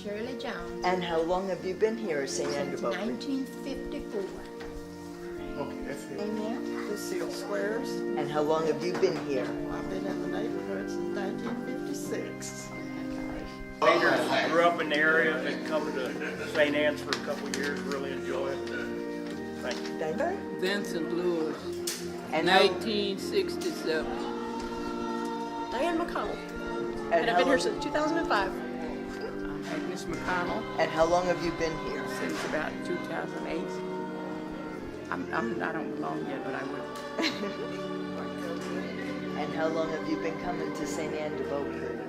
Shirley Jones. And how long have you been here at St. Anne de Since Beaupré? 1954. Okay, that's it. Amen. Lucille Squares. And how long have you been here? I've been in the neighborhood since 1956. Seniors grew up in the area, been coming to St. Anne's for a couple of years, really enjoy it. Thank you. Thank you. Vincent Lewis, And how, 1967. Diane McConnell. and And I've how been here long, since 2005. I'm Agnes McConnell and how long have you been here? since about 2008. I don't belong yet, but I will. And how long have you been coming to St. Anne de Beaupré?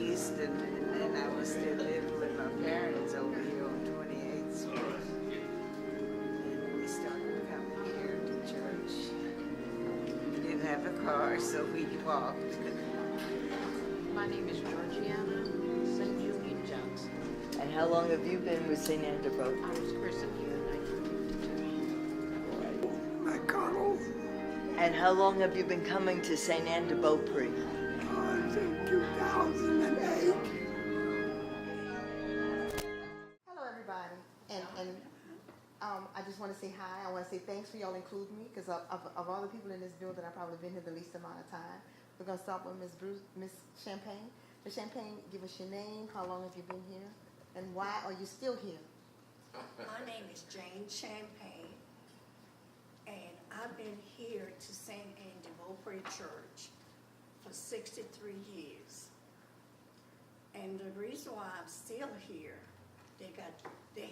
East, and then I was still living with my parents over here on 28th Street. And we started coming here to church. We didn't have a car, so we walked. My name is Georgiana St. Julian Johnson. And how long have you been with St. Anne de I Beaupré? was christened here in 1952. McConnell, And how long have you been coming to St. Anne de Beaupré? since 2008. Hello, everybody, and I just want to say hi. I want to say thanks for y'all including me, because of all the people in this building, I've probably been here the least amount of time. We're gonna start with Miss Champagne. Miss Champagne, give us your name. How long have you been here, and why are you still here? My name is Jane Champagne, and I've been here to St. Anne de Beaupré Church for 63 years. And the reason why I'm still here, they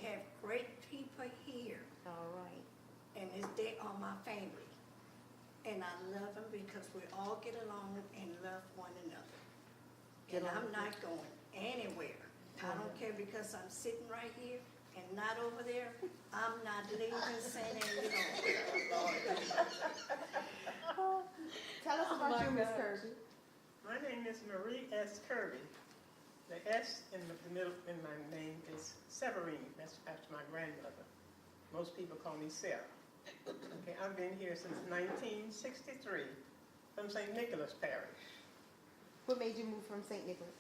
have great people here, All right. and they are my family. And I love them because we all get along and love one another. Get And along. I'm not going anywhere. I don't care because I'm sitting right here and not over there. I'm not leaving St. Anne de Beaupré. Tell us about you, Miss Kirby. My name is Marie S. Kirby. The S in the middle in my name is Severine. That's after my grandmother. Most people call me Sarah. Okay, I've been here since 1963 from St. Nicholas Parish. What made you move from St. Nicholas?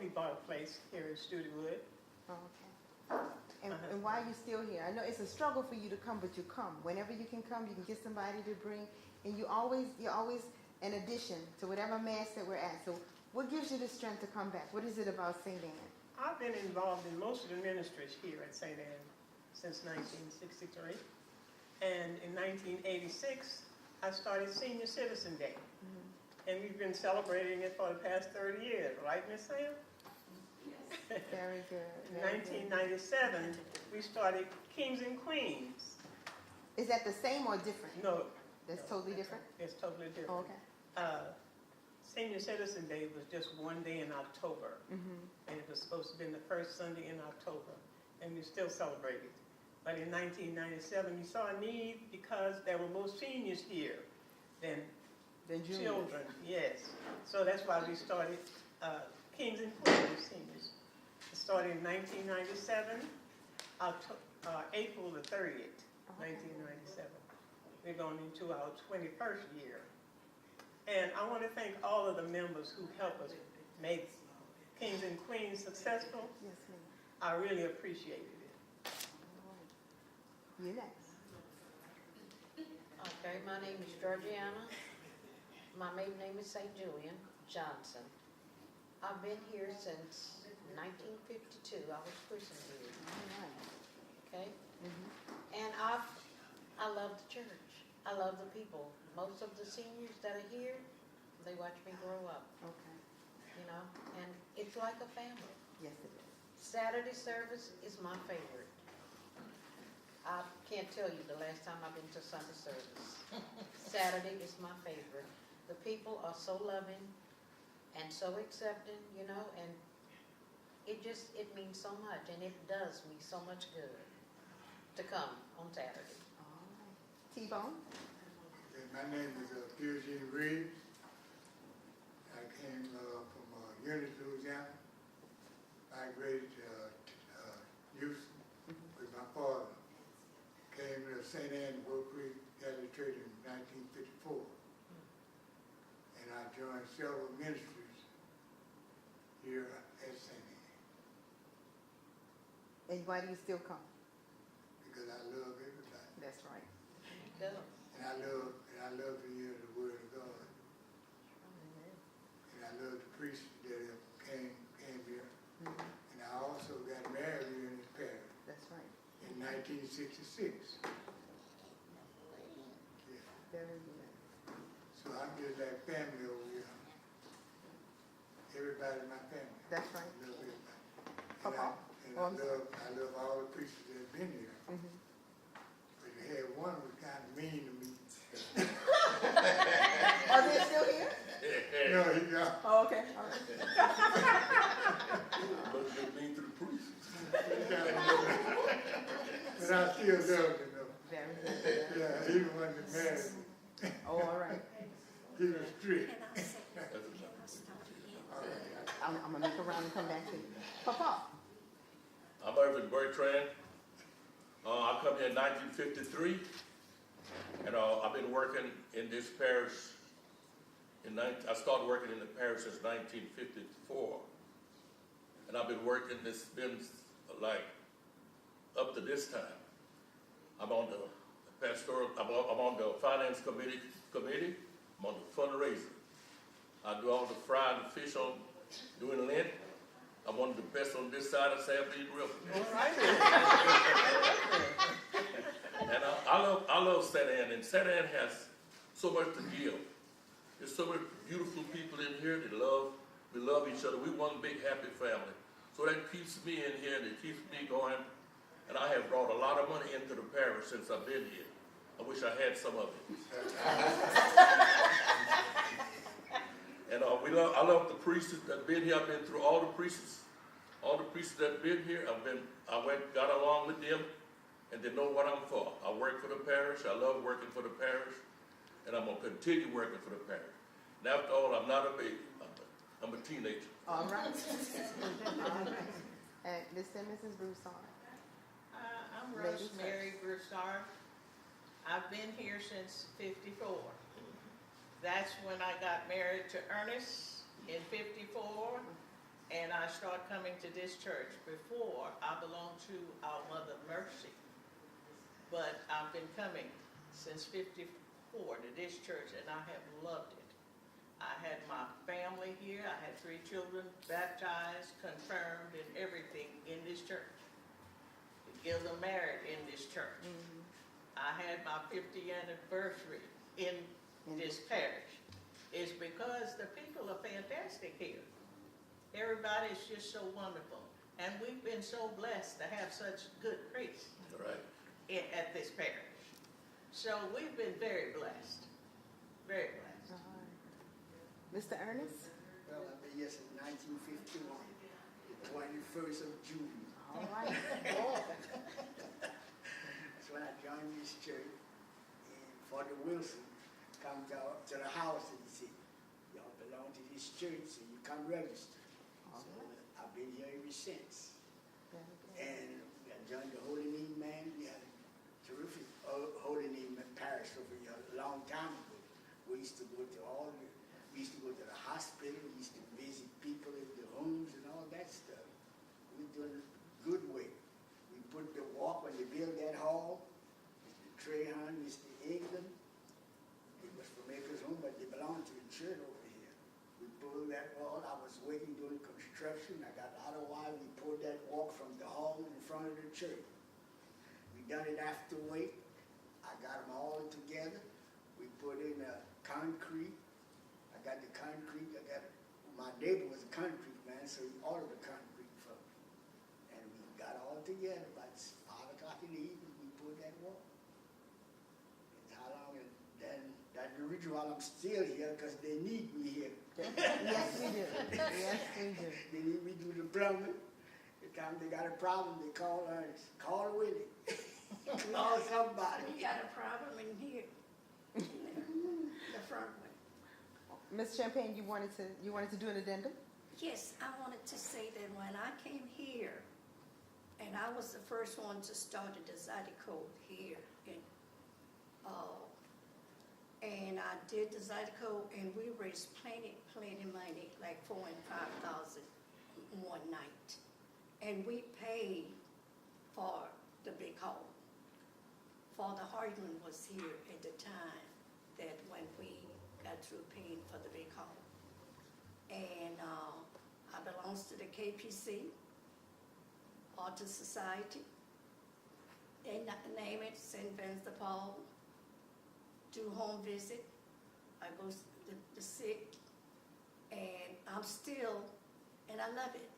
We bought a place here in Studewood. Oh, okay. And why are you still here? I know it's a struggle for you to come, but you come. Whenever you can come, you can get somebody to bring, and you're always an addition to whatever mass that we're at. So what gives you the strength to come back? What is it about St. Anne? I've been involved in most of the ministries here at St. Anne since 1963. And in 1986, I started Senior Citizen Day. And we've been celebrating it for the past 30 years, right, Miss Sam? Yes. Very good. In 1997, we started Kings and Queens. Is that the same or different? No, That's totally different? it's totally different. Oh, okay. Senior Citizen Day was just one day in October, and it was supposed to be the first Sunday in October, and we still celebrate it. But in 1997, we saw a need because there were more seniors here than children. Yes. So that's why we started Kings and Queens Seniors. It started in 1997, April the 30th, 1997. We're going into our 21st year. And I want to thank all of the members who help us make Kings and Queens successful. Yes, ma'am. I really appreciated it. You next. Okay, my name is Georgiana. My maiden name is St. Julian Johnson. I've been here since 1952. I was christened here. All right. Okay? And I love the church. I love the people. Most of the seniors that are here, they watch me grow up, Okay. you know, and it's like a family. Yes, it is. Saturday service is my favorite. I can't tell you the last time I've been to Sunday service. Saturday is my favorite. The people are so loving and so accepting, you know, and it means so much, and it does me so much good to come on Saturday. All right. T-Bone? Okay, my name is Eugene Reeves. I came from Eunice, Louisiana. I migrated to Houston with my father. Came to St. Anne de Beaupré, got a church church in 1954. And I joined several ministries here at St. Anne And why do you still come? because I love everybody. That's right. And I love to hear the word of God. And I love the priests that have came here. And I also got married here in this parish That's right. in 1966. Yeah. Very good. So I'm just like family over here. Everybody in my family. That's right. I love everybody. Papa? And Oh, I'm sorry. I love all the priests that have been here. Mhm. But you had one who was kind of mean to me. Are they still here? No, he got. Oh, okay. All right. Must have been to the priest. But I still love him though. Very good. Yeah, he the one that married me. Oh, all right. He was strict. And I said, can I start again? All right. I'm gonna make a round and come back to you. Papa? I'm Irvin Bertrand. I come here in 1953, and I've been working in this parish. I started working in the parish since 1954, and I've been working. It's been like up to this time. I'm on the pastoral. I'm on the finance committee. I'm on the fundraiser. I do all the fry and the fish on during Lent. I'm one of the best on this side of Sabine River. And I love St. Anne, and St. Anne has so much to give. There's so many beautiful people in here that we love each other. We're one big happy family. So that keeps me in here, and it keeps me going. And I have brought a lot of money into the parish since I've been here. I wish I had some of it. And I love the priests that have been here. I've been through all the priests that have been here. Got along with them, and they know what I'm for. I work for the parish. I love working for the parish, and I'm gonna continue working for the parish. And after all, I'm not a baby. I'm a teenager. All right. All right. And Mr. and Mrs. Broussard? I'm Ladies Rosemary Broussard. I've been here since '54. That's when I got married to Ernest in '54, and I started coming to this church. Before, I belonged to Our Mother Mercy, but I've been coming since '54 to this church, and I have loved it. I had my family here. I had 3 children baptized, confirmed, and everything in this church. Give them married in this church. I had my 50th anniversary in this parish. It's because the people are fantastic here. Everybody's just so wonderful. And we've been so blessed to have such good priests Right. at this parish. So we've been very blessed. Very blessed. All right. Mr. Ernest? Well, I've been here since 1951, the 21st of June. All right. That's when I joined this church. And Father Wilson come to the house and he said, y'all belong to this church, so you come register. So I've been here ever since. And I joined the Holy Name Man. We had a terrific Holy Name parish over here a long time ago. We used to go to we used to go to the hospital, we used to visit people in the homes and all that stuff. We're doing it good way. We put the walk when they built that hall, Mr. Trahan, Mr. England, it was from Acres Home, but they belonged to the church over here. We pulled that wall. I was working doing construction. I got out of while. We pulled that walk from the hall in front of the church. We done it after weight. I got them all together. We put in concrete. I got the concrete. My neighbor was a concrete man, so he ordered the concrete from me. And we got all together. About 5 o'clock in the evening, we pulled that wall. It's how long, and then that's the reason why I'm still here, because they need me here. Yes, we do. Yes, we do. They need me to do the plumbing. The time they got a problem, they call Ernest. Call Willie. Call somebody. We got a problem in here, the front one. Ms. Champagne, you wanted to do an addendum? Yes, I wanted to say that when I came here, and I was the first one to start the Zydeco here in And I did the Zydeco, and we raised plenty money, like 4,000 and 5,000 one night. And we paid for the big hall. Father Hardman was here at the time that when we got through paying for the big hall. And I belongs to the KPC, Altar Society. They name it St. Vincent de Paul. Do home visit. I go to the sick, and I'm still, and I love it.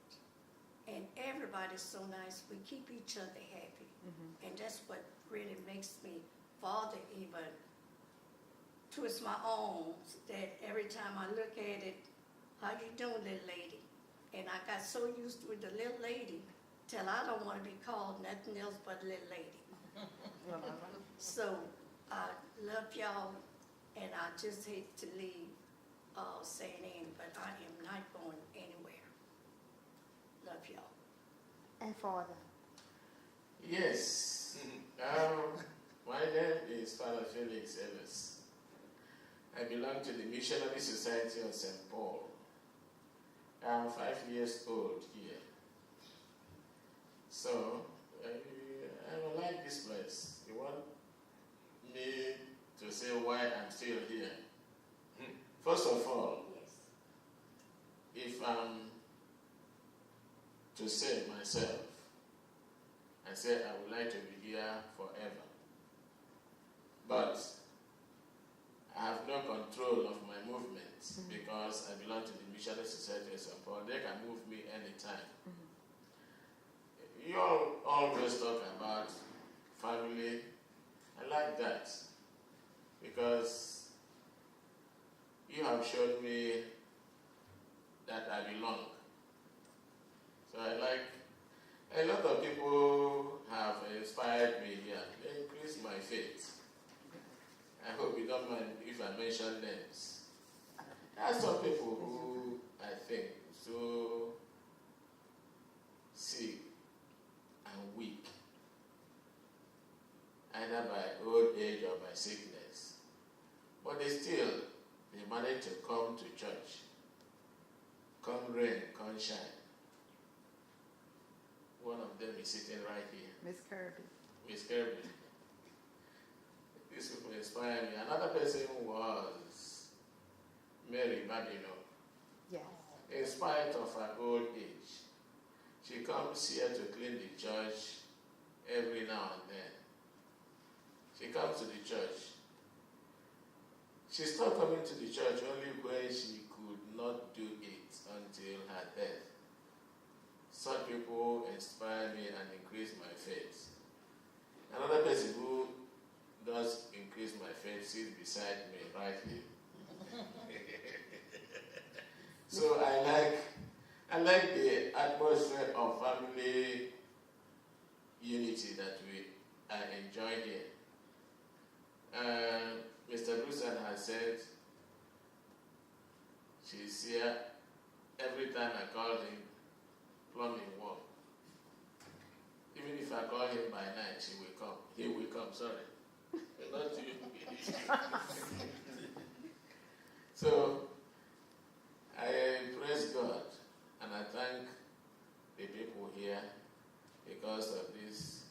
And everybody's so nice. We keep each other happy, and that's what really makes me father even twist my arms. That every time I look at it, how you doing, little lady? And I got so used with the little lady till I don't want to be called nothing else but little lady. So I love y'all, and I just hate to leave St. Anne, but I am not going anywhere. Love y'all. And Father. Yes. My name is Father Felix Ellis. I belong to the Missionary Society of St. Paul. I'm 5 years old here. So, I like this place. You want me to say why I'm still here? First of all, if I'm to say myself, I say I would like to be here forever. But I have no control of my movements because I belong to the Missionary Society of St. Paul. They can move me anytime. You all always talk about family. I like that because you have shown me that I belong. So I like, a lot of people have inspired me here. They increase my faith. I hope you don't mind if I mention names. There are some people who I think so sick and weak, either by old age or by sickness. But they manage to come to church. Come rain, come shine. One of them is sitting right here. Miss Kirby. Miss Kirby. This people inspire me. Another person was Mary Badino. Yes. In spite of her old age, she comes here to clean the church every now and then. She comes to the church. She stopped coming to the church only when she could not do it until her death. Such people inspire me and increase my faith. Another person who does increase my faith sits beside me right here. So I like the atmosphere of family unity that I enjoy here. Mr. Bruson has said she's here every time I call him plumbing work. Even if I call him by night, she will come. He will come, sorry. Not you. So, I praise God and I thank the people here because of this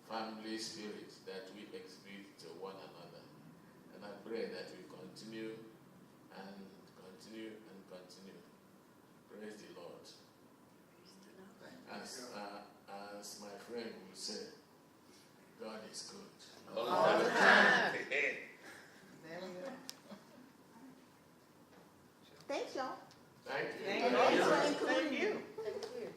family spirit that we exhibit to one another. And I pray that we continue and continue and continue. Praise the Lord. As my friend would say, God is good. All the time. There we go. Thanks, y'all. Thank you. And thanks for including me. Thank you.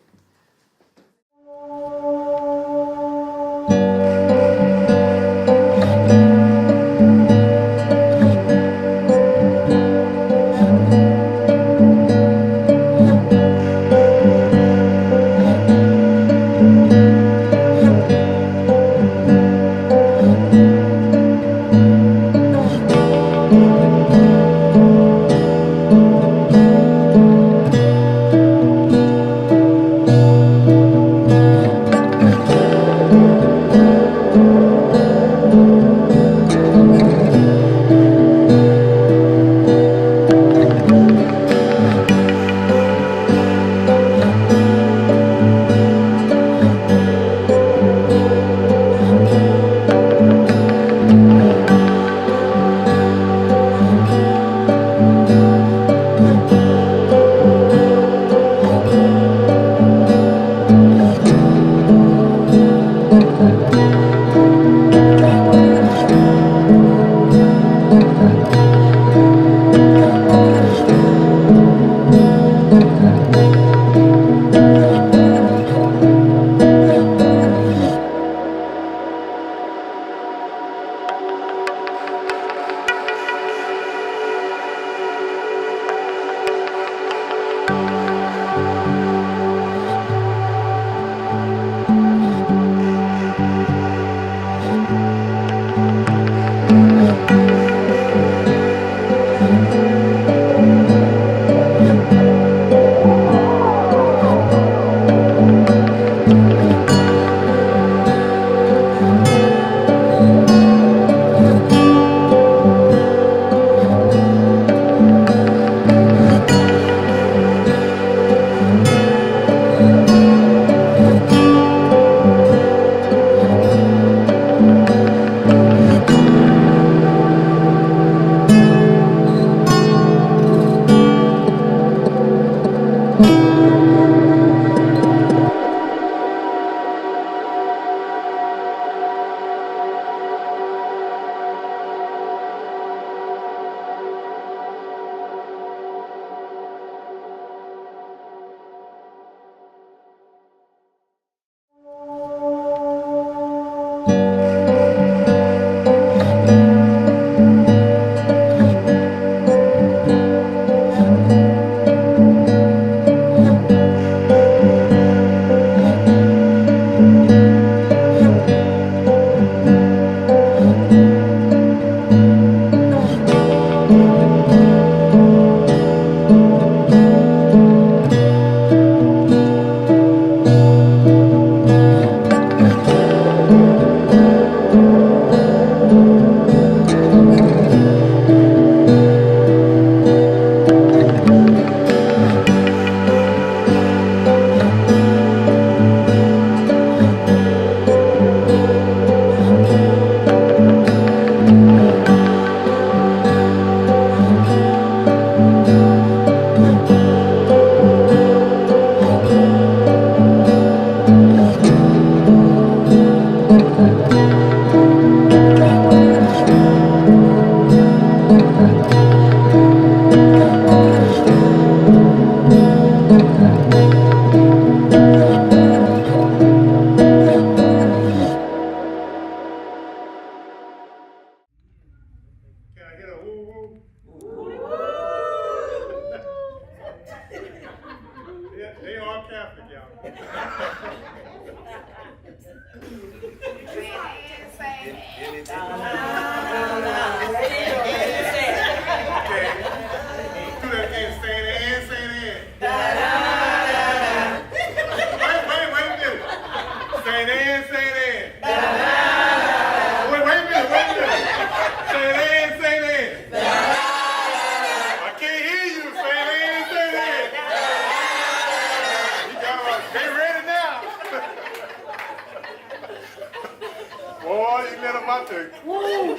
Boy, you let them out there. Woo!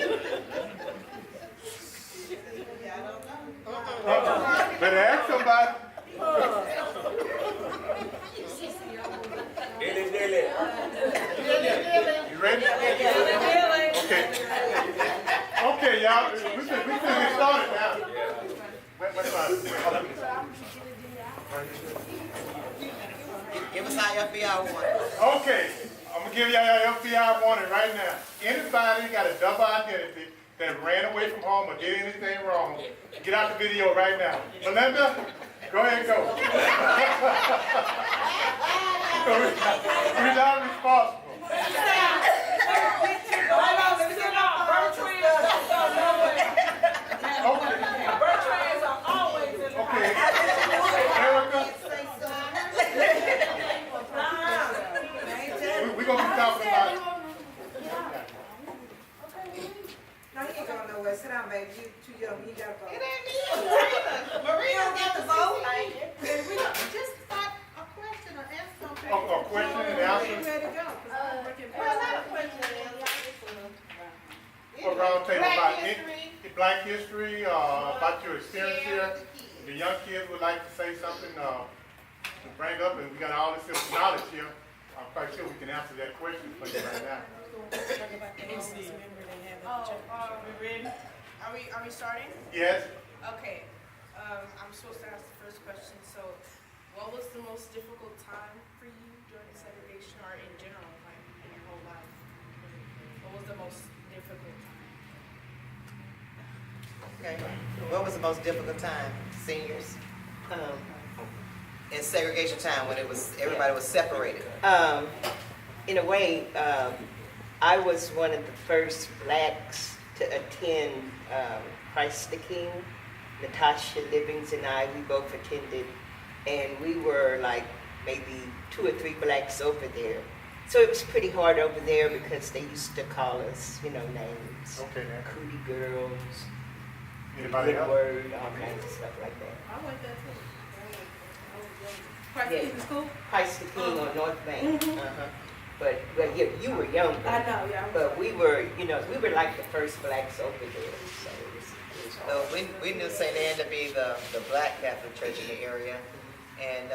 Better ask somebody. You ready? Okay. Okay, y'all. We can get started now. Give us our FBI warning. Okay. I'm going to give y'all your FBI warning right now. Anybody got a double identity that ran away from home or did anything wrong, get out the video right now. Melinda, go ahead and go. We're not responsible. We're going to be talking about it. No, he ain't going nowhere. Sit down, baby. You too young. You gotta vote. It ain't me. Maria don't get to vote. We don't just start a question or ask something. A question and answer? Ready to go. Well, not a question and answer. A round table about Black history, about your experience here. The young kids would like to say something to bring up, and we got all this knowledge here. I'm quite sure we can answer that question for you right now. We ready? Are we starting? Yes? Okay. I'm supposed to ask the first question. So, what was the most difficult time for you during segregation or in general, like in your whole life? What was the most difficult time? Okay. What was the most difficult time, seniors? In segregation time when everybody was separated. In a way, I was one of the first blacks to attend Christ the King. Natasha Livings and I, we both attended, and we were like maybe 2 or 3 blacks over there. So it was pretty hard over there because they used to call us, names. Okay, then. Cootie girls, Anybody good else? word, all kinds of stuff like that. I went there too. Christ the King on North Bank. But you were young. I know, yeah. But we were, we were like the first blacks over there. So it was So we knew St. Anne to be the black Catholic church in the area, and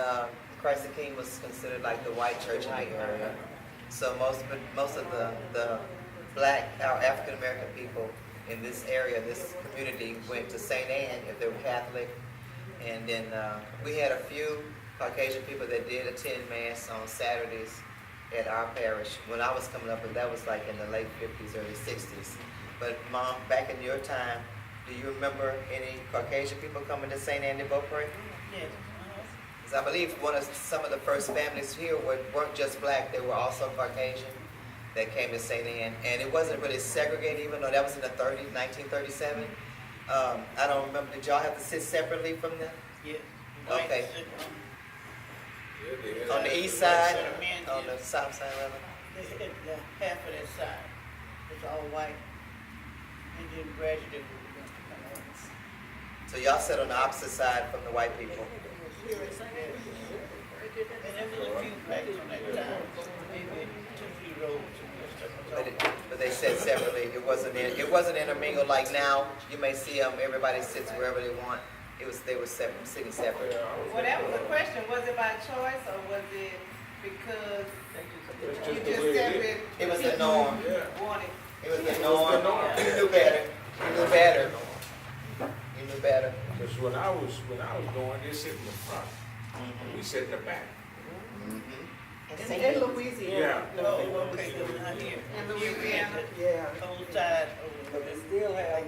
Christ the King was considered like the white church in the area. So most of the black, our African American people in this area, this community, went to St. Anne if they were Catholic, and then we had a few Caucasian people that did attend Mass on Saturdays at our parish when I was coming up, and that was like in the late 50s, early 60s. But Mom, back in your time, do you remember any Caucasian people coming to St. Anne de Beaupré? Yes. Because I believe some of the first families here weren't just black, they were also Caucasian that came to St. Anne. And it wasn't really segregated, even though that was in the 30s, 1937. I don't remember, did y'all have to sit separately from them? Yeah. Okay. On the east side, on the south side, rather? Half of that side was all white, and then gradually we began to come on. So y'all sat on the opposite side from the white people. And there was a few blacks on that time, maybe 2-3 rows. But they sat separately. It wasn't intermingled like now. You may see them. Everybody sits wherever they want. They were sitting separate. Well, that was the question. Was it by choice or was it because you just separate? It was the norm. Wanted. It was the norm. You knew better. You knew better. You knew better. Because when I was going, they sit in the front. We sit in the back. In Louisiana. Yeah. No, okay, not here. In Louisiana. Yeah. Whole side But they still have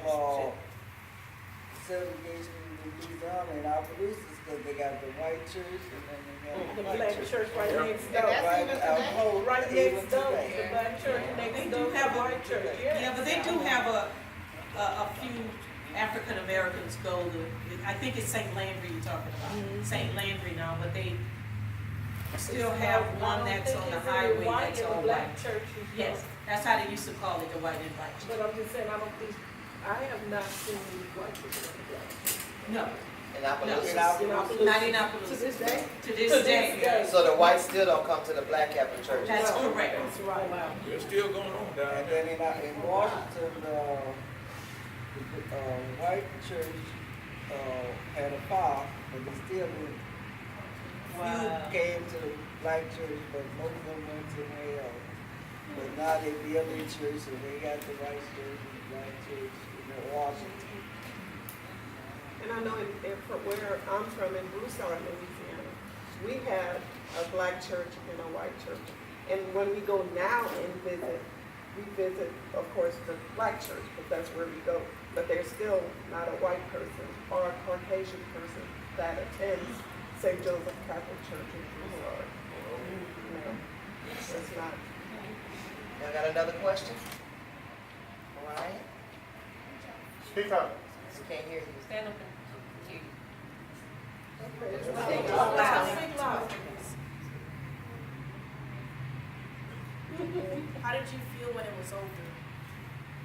segregation in Louisiana, and our producers Cause they got the white church and then they got The the black church right next door. Right out Right even next door, today. the black church next door, the white church, Yeah, but they do have a few African Americans go to, I think it's St. Landry you're talking about. St. Landry now, but they still have one that's on the highway that's all white. Church. Yes, that's how they used to call it, the white and black church. But I'm just saying, I have not seen any white people in the black church. No. In Appaloosa. Not in Appaloosa. To this day? To this day. So the whites still don't come to the Black Catholic Church? That's correct. That's right. It's still going on down And there. then in Washington, white church, had a fire, but they still didn't. Few came to the black church, but most of them went to hell. But now they build their church, and they got the white church and the black church in Washington. And I know from where I'm from, in Broussard, Louisiana, we had a black church and a white church. And when we go now and visit, we visit, of course, the black church, because that's where we go. But there's still not a white person or a Caucasian person that attends St. Joseph Catholic Church in Broussard. No, it's not. Y'all got another question? All right. Speak up. We can't hear you. Stand up and Speak loud. Speak loud. How did you feel when it was over?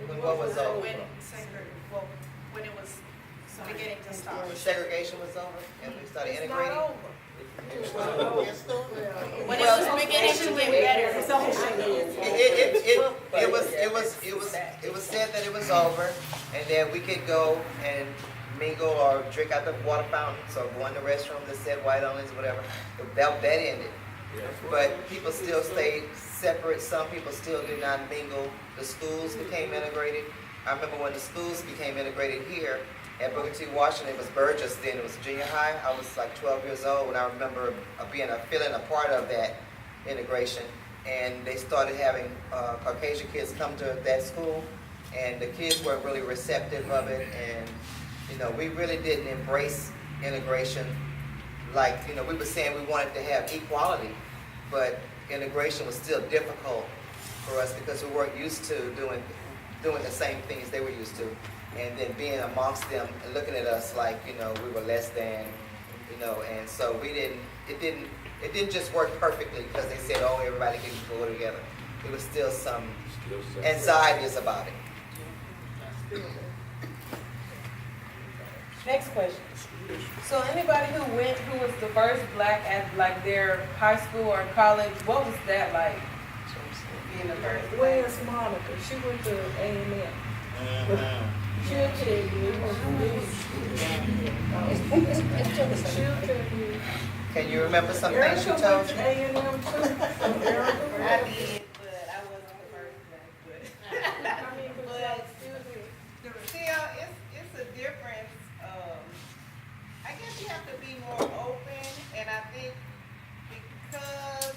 When what was over? When it was beginning to stop. When segregation was over and we started It's integrating? not over. When it was beginning to get better. It was said that it was over and that we could go and mingle or drink out the water fountains or go in the restroom that said white only, whatever. That ended. But people still stayed separate. Some people still did not mingle. The schools became integrated. I remember when the schools became integrated here at Booker T. Washington, it was Burgess then, it was junior high. I was like 12 years old when I remember feeling a part of that integration. And they started having Caucasian kids come to that school, and the kids weren't really receptive of it. And, you know, we really didn't embrace integration. Like, you know, we were saying we wanted to have equality, but integration was still difficult for us because we weren't used to doing the same things they were used to. And then being amongst them and looking at us like, you know, we were less than, you know, and so it didn't just work perfectly because they said, oh, everybody can go together. There was still some anxieties about it. Next question. So anybody who was the first black at like their high school or college, what was that like? Being the first. Where's Monica? She went to A&M. She'll tell you. She'll tell you. Can you remember some things she Erica told went to you? A&M too. I did, but I wasn't the first black. But Still, it's a difference. I guess you have to be more open, and I think because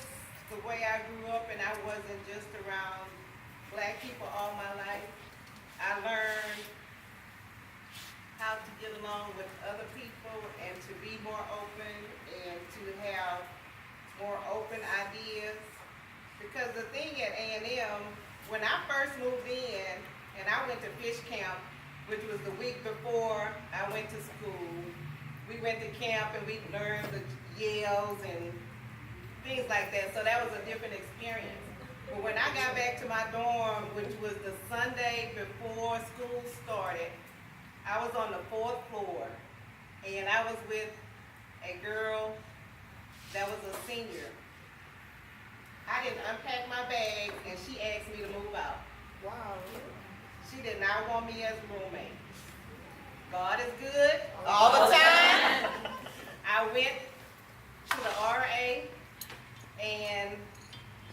the way I grew up and I wasn't just around black people all my life, I learned how to get along with other people and to be more open and to have more open ideas. Because the thing at A&M, when I first moved in and I went to fish camp, which was the week before I went to school, we went to camp and we learned the yells and things like that. So that was a different experience. But when I got back to my dorm, which was the Sunday before school started, I was on the 4th floor, and I was with a girl that was a senior. I didn't unpack my bag, and she asked me to move out. Wow. She did not want me as roommate. God is good all the time. I went to the RA, and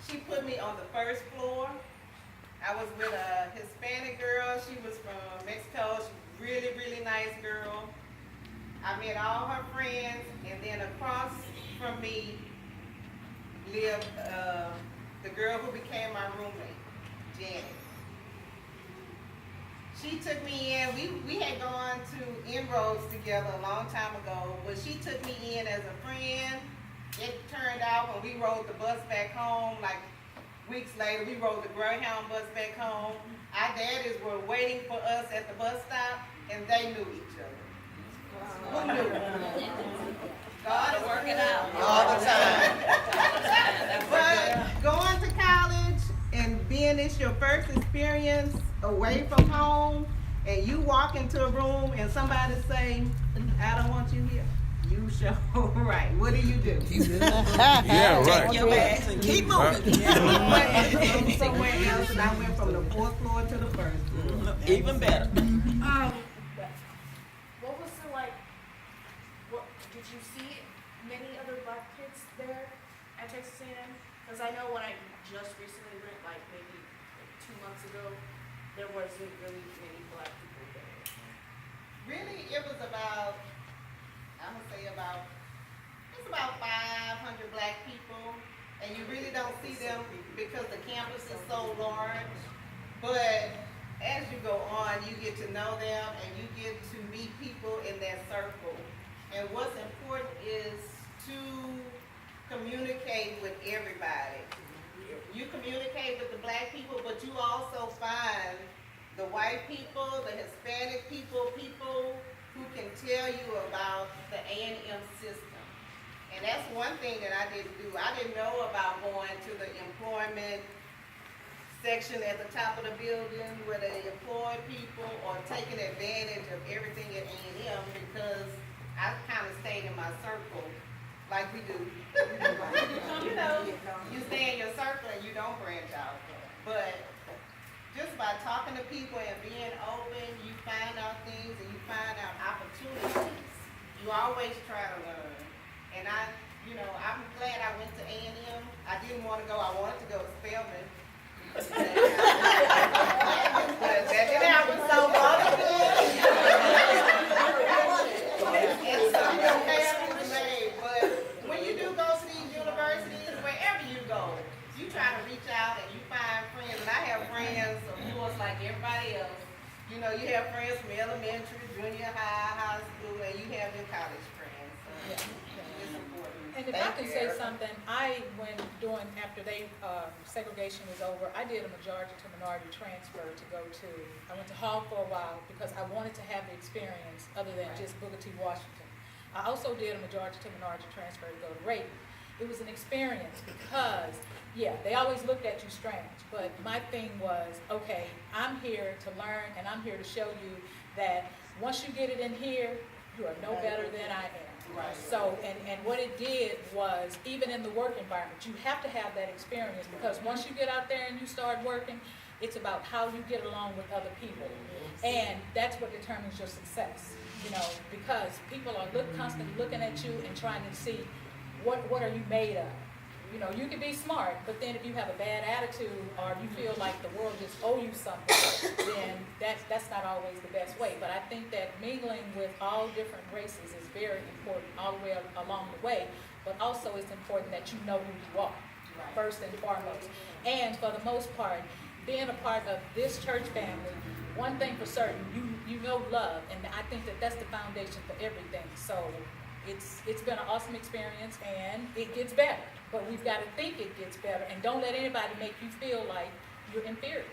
she put me on the 1st floor. I was with a Hispanic girl. She was from Mexico. She was really, really nice girl. I met all her friends, and then across from me lived the girl who became my roommate, Janet. she took me in. We had gone to Inroads together a long time ago, but she took me in as a friend. It turned out when we rode the bus back home, like weeks later, we rode the Greyhound bus back home. Our daddies were waiting for us at the bus stop, and they knew each other. Who knew? God is working out All the time. But going to college and being this your first experience away from home, and you walk into a room and somebody say, "I don't want you here," you show right. What do? Yeah, right. Take your bags and keep moving. Somewhere else, and I went from the 4th floor to the 1st floor. Even better. What was it like? What did you see many other black kids there at Texas A&M? Because I know when I just recently went, like maybe 2 months ago, there wasn't really many black people there. Really, it was about, I'm gonna say about 500 black people, and you really don't see them because the campus is so large. But as you go on, you get to know them and you get to meet people in that circle. And what's important is to communicate with everybody. You communicate with the black people, but you also find the white people, the Hispanic people, people who can tell you about the A&M system. And that's one thing that I didn't do. I didn't know about going to the employment section at the top of the building where they employ people or taking advantage of everything at A&M because I kind of stayed in my circle like we do. You know, you stay in your circle and you don't branch out. But just by talking to people and being open, you find out things and you find out opportunities. You always try to learn. And I'm glad I went to A&M. I didn't want to go. I wanted to go to Spelman. But that didn't happen, so it's something families made. But when you do go to these universities, wherever you go, you try to reach out and you find friends. And I have friends, of course, like everybody else. You know, you have friends from elementary, junior high, high school, and you have your college friends. So it's important. And if I can say something, after segregation was over, I did a majority to minority transfer to go to, I went to Hall for a while because I wanted to have the experience other than just Booker T. Washington. I also did a majority to minority transfer to go to Rayton. It was an experience because, they always looked at you strange, but my thing was, okay, I'm here to learn and I'm here to show you that once you get it in here, you are no better than I am. Right. So, and what it did was, even in the work environment, you have to have that experience because once you get out there and you start working, it's about how you get along with other people. And that's what determines your success, because people are constantly looking at you and trying to see what are you made of. You can be smart, but then if you have a bad attitude or you feel like the world just owe you something, then that's not always the best way. But I think that mingling with all different races is very important all the way along the way, but also it's important that you know who you are, first and foremost. And for the most part, being a part of this church family, one thing for certain, you know love, and I think that's the foundation for everything. So it's been an awesome experience, and it gets better. But we've got to think it gets better, and don't let anybody make you feel like you're inferior.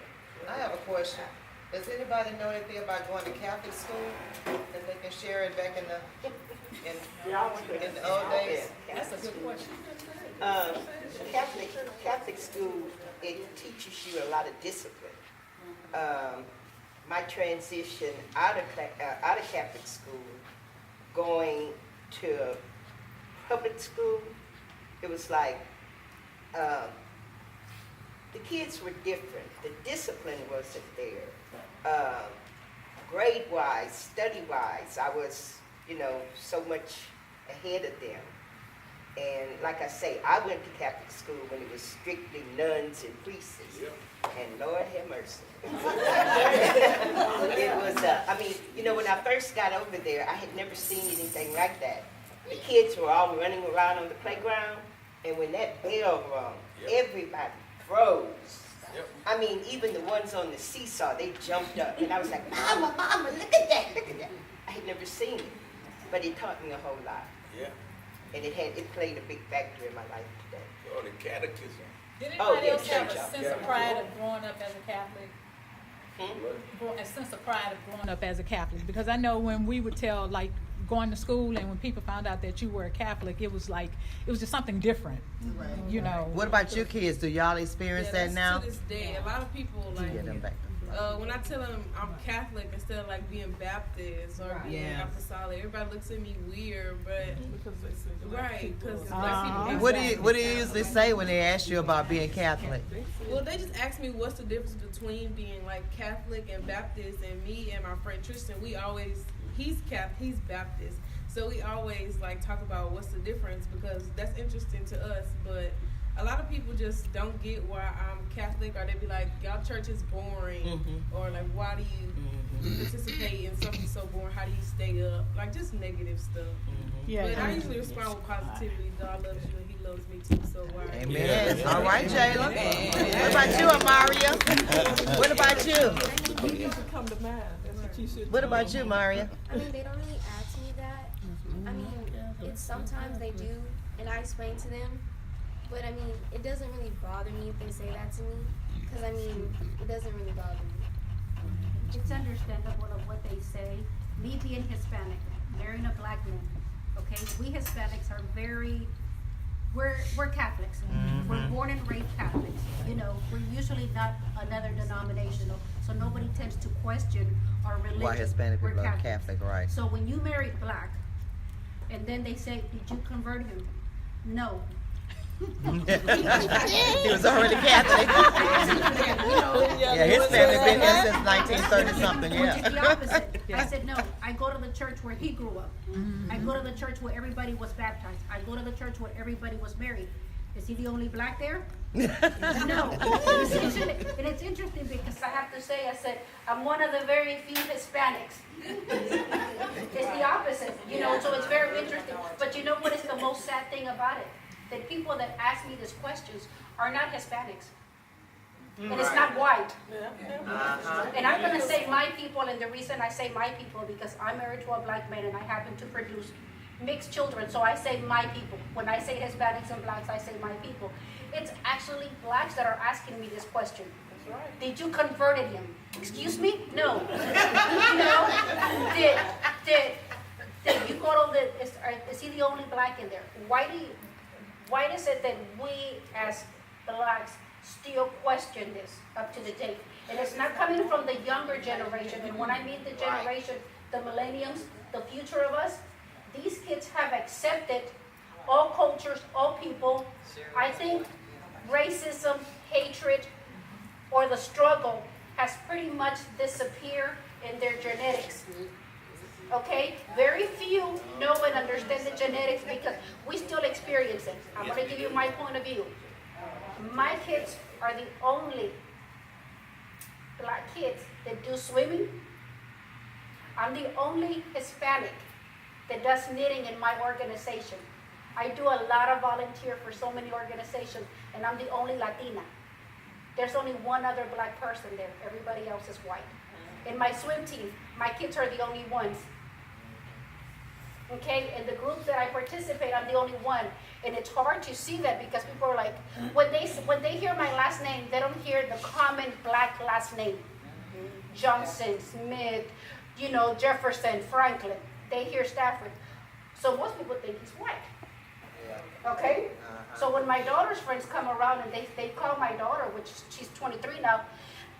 I have a question. Does anybody know anything about going to Catholic school? That they can share it back in the old days? That's a good question. Catholic school, it teaches you a lot of discipline. My transition out of Catholic school, going to public school, it was like the kids were different. The discipline wasn't there. Grade-wise, study-wise, I was, so much ahead of them. And like I say, I went to Catholic school when it was strictly nuns and priests. And Lord have mercy. It was, when I first got over there, I had never seen anything like that. The kids were all running around on the playground, and when that bell rung, everybody froze. I mean, even the ones on the seesaw, they jumped up, and I was like, Mama, Mama, look at that, look at that. I had never seen it, but it taught me a whole lot. Yeah. And it played a big factor in my life today. Oh, the catechism. Did Oh, anybody yeah, else have a church. sense of pride of growing up as a Catholic? A sense of pride of growing up as a Catholic? Because I know when we would tell, like, going to school and when people found out that you were a Catholic, it was just something different, you know. What about you kids? Do y'all experience that now? To this day, a lot of people like Get them back. when I tell them I'm Catholic instead of like being Baptist or being Yeah. Apostolic, everybody looks at me weird, but because What do you usually say when they ask you about being Catholic? Well, they just ask me what's the difference between being like Catholic and Baptist, and me and my friend Tristan, he's Baptist, so we always like talk about what's the difference because that's interesting to us, but a lot of people just don't get why I'm Catholic, or they be like, y'all church is boring, or like, why do you participate in something so boring? How do you stay up? Like, just negative stuff. Yeah. But I usually respond with positivity. God loves you and He loves me too, so why? Amen. Yeah. All right, Jayla. What about you, Amaria? What about you? Come to mind. That's what you should. What about you, Maria? I mean, they don't really ask me that. I mean, it's sometimes they do, and I explain to them. But I mean, it doesn't really bother me if they say that to me, because I mean, it doesn't really bother me. It's understandable of what they say. Me being Hispanic, marrying a black man, okay? We Hispanics are we're Catholics. We're born and raised Catholics. You know, we're usually not another denominational, so nobody tends to question our religion. Why Hispanic We're people are Catholic, right? So when you married black, and then they say, did you convert him? No. He was already Catholic. Yeah, his family been here since 1930 something. Which is the Yeah. opposite. I said no. I go to the church where he grew up. I go to the church where everybody was baptized. I go to the church where everybody was married. Is he the only black there? No. And it's interesting because I have to say, I said, I'm one of the very few Hispanics. It's the opposite, you know, so it's very interesting. But you know what is the most sad thing about it? That people that ask me these questions are not Hispanics. And it's not white. And I'm going to say my people, and the reason I say my people, because I'm married to a black man and I happen to produce mixed children, so I say my people. When I say Hispanics and blacks, I say my people. It's actually blacks that are asking me this question. Did you convert him? Excuse me? No. No. Did you go to the, is he the only black in there? Why is it that we as blacks still question this up to the date? And it's not coming from the younger generation. And when I mean the generation, the millenniums, the future of us, these kids have accepted all cultures, all people. I think racism, hatred, or the struggle has pretty much disappeared in their genetics. Okay? Very few know and understand the genetics because we still experience it. I'm going to give you my point of view. My kids are the only black kids that do swimming. I'm the only Hispanic that does knitting in my organization. I do a lot of volunteer for so many organizations, and I'm the only Latina. There's only one other black person there. Everybody else is white. In my swim team, my kids are the only ones. Okay, in the groups that I participate, I'm the only one. And it's hard to see that because people are like, when they hear my last name, they don't hear the common black last name. Johnson, Smith, you know, Jefferson, Franklin. They hear Stafford. So most people think he's white. Okay? So when my daughter's friends come around and they call my daughter, which she's 23 now,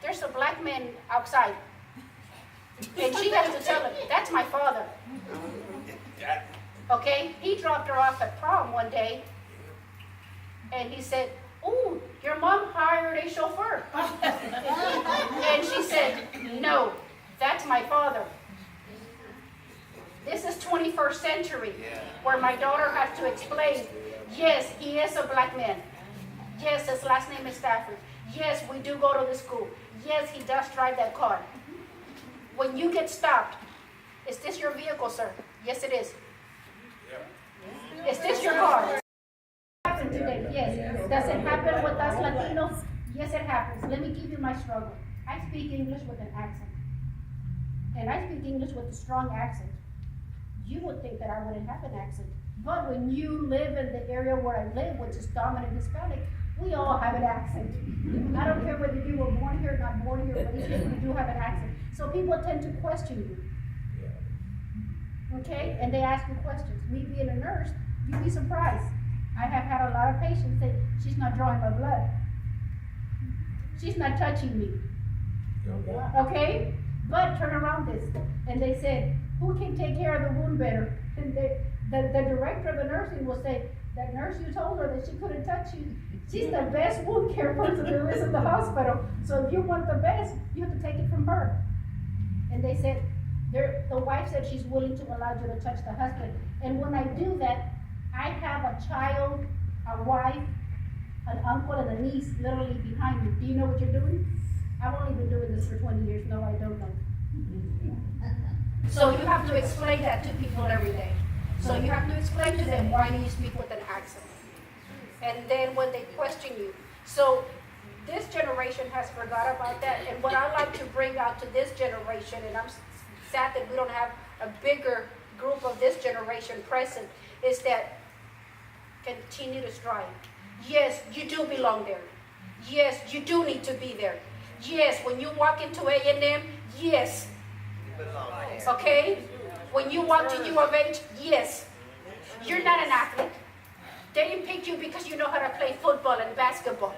there's a black man outside. And she has to tell him, that's my father. Okay? He dropped her off at prom one day, and he said, ooh, your mom hired a chauffeur. And she said, no, that's my father. This is 21st century, where my daughter has to explain, yes, he is a black man. Yes, his last name is Stafford. Yes, we do go to the school. Yes, he does drive that car. When you get stopped, is this your vehicle, sir? Yes, it is. Is this your car? Today, yes. Does it happen with us Latinos? Yes, it happens. Let me give you my struggle. I speak English with an accent. And I speak English with a strong accent. You would think that I wouldn't have an accent. But when you live in the area where I live, which is dominant Hispanic, we all have an accent. I don't care whether you were born here, not born here, but we do have an accent. So people tend to question you. Okay? And they ask you questions. Me being a nurse, you'd be surprised. I have had a lot of patients say, she's not drawing my blood. She's not touching me. Okay? But turn around this. And they said, who can take care of the wound better? And the director of the nursing will say, that nurse you told her that she couldn't touch you, she's the best wound care person there is in the hospital. So if you want the best, you have to take it from her. And they said, the wife said she's willing to allow you to touch the husband. And when I do that, I have a child, a wife, an uncle, and a niece literally behind me. Do you know what you're doing? I've only been doing this for 20 years. No, I don't know. So you have to explain that to people every day. So you have to explain to them why you speak with an accent. And then when they question you. So this generation has forgot about that. And what I like to bring out to this generation, and I'm sad that we don't have a bigger group of this generation present, is that continue to strive. Yes, you do belong there. Yes, you do need to be there. Yes, when you walk into A&M, yes. Okay? When you walk to U of H, yes. You're not an athlete. They didn't pick you because you know how to play football and basketball.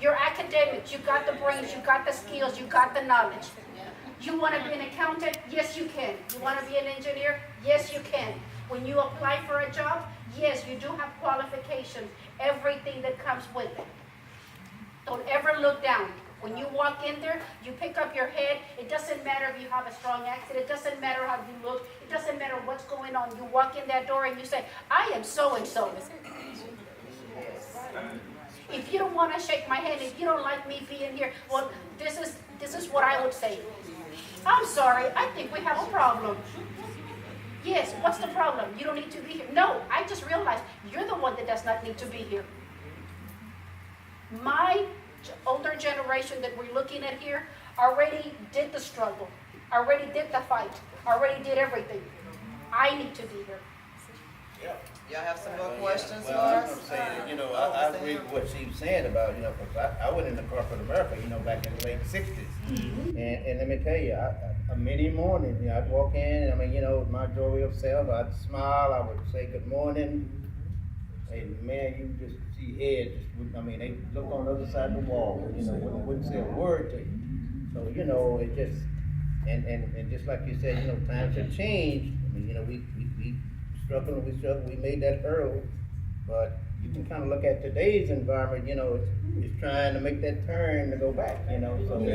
You're academic. You got the brains. You got the skills. You got the knowledge. You want to be an accountant? Yes, you can. You want to be an engineer? Yes, you can. When you apply for a job, yes, you do have qualifications. Everything that comes with it. Don't ever look down. When you walk in there, you pick up your head. It doesn't matter if you have a strong accent. It doesn't matter how you look. It doesn't matter what's going on. You walk in that door and you say, I am so-and-so. If you don't want to shake my hand, if you don't like me being here, well, this is what I would say. I'm sorry, I think we have a problem. Yes, what's the problem? You don't need to be here. No, I just realized you're the one that does not need to be here. My older generation that we're looking at here already did the struggle, already did the fight, already did everything. I need to be here. Y'all have some more questions for Well, I was us? gonna say, that, I agree with what she was saying about, because I went into corporate America, back in the late 60s. And let me tell you, many mornings, I'd walk in, and my joy of self, I'd smile, I would say good morning. And man, you just see heads, they look on the other side of the wall, wouldn't say a word to you. So, it just, and just like you said, times have changed. We struggle, we made that hurdle, but you can kind of look at today's environment, it's trying to make that turn to go back, so. It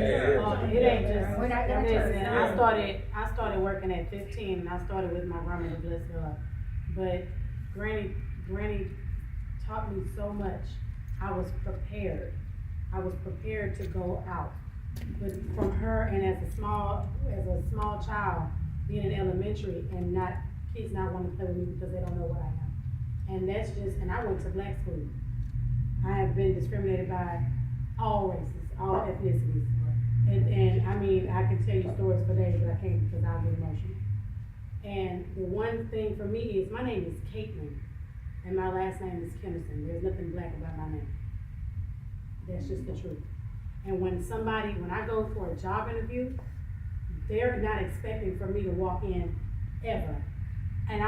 ain't just, We're not gonna turn. I started working at 15, and I started with my grandmother, bless God. But Granny taught me so much. I was prepared to go out. But from her, and as a small child, being in elementary, and kids not wanting to play with me because they don't know what I am. And I went to black school. I have been discriminated by all races, all ethnicities. And I can tell you stories for days, but I can't because I'll get emotional. And the one thing for me is, my name is Caitlin, and my last name is Kennerson. There's nothing black about my name. That's just the truth. And when I go for a job interview, they're not expecting for me to walk in ever. And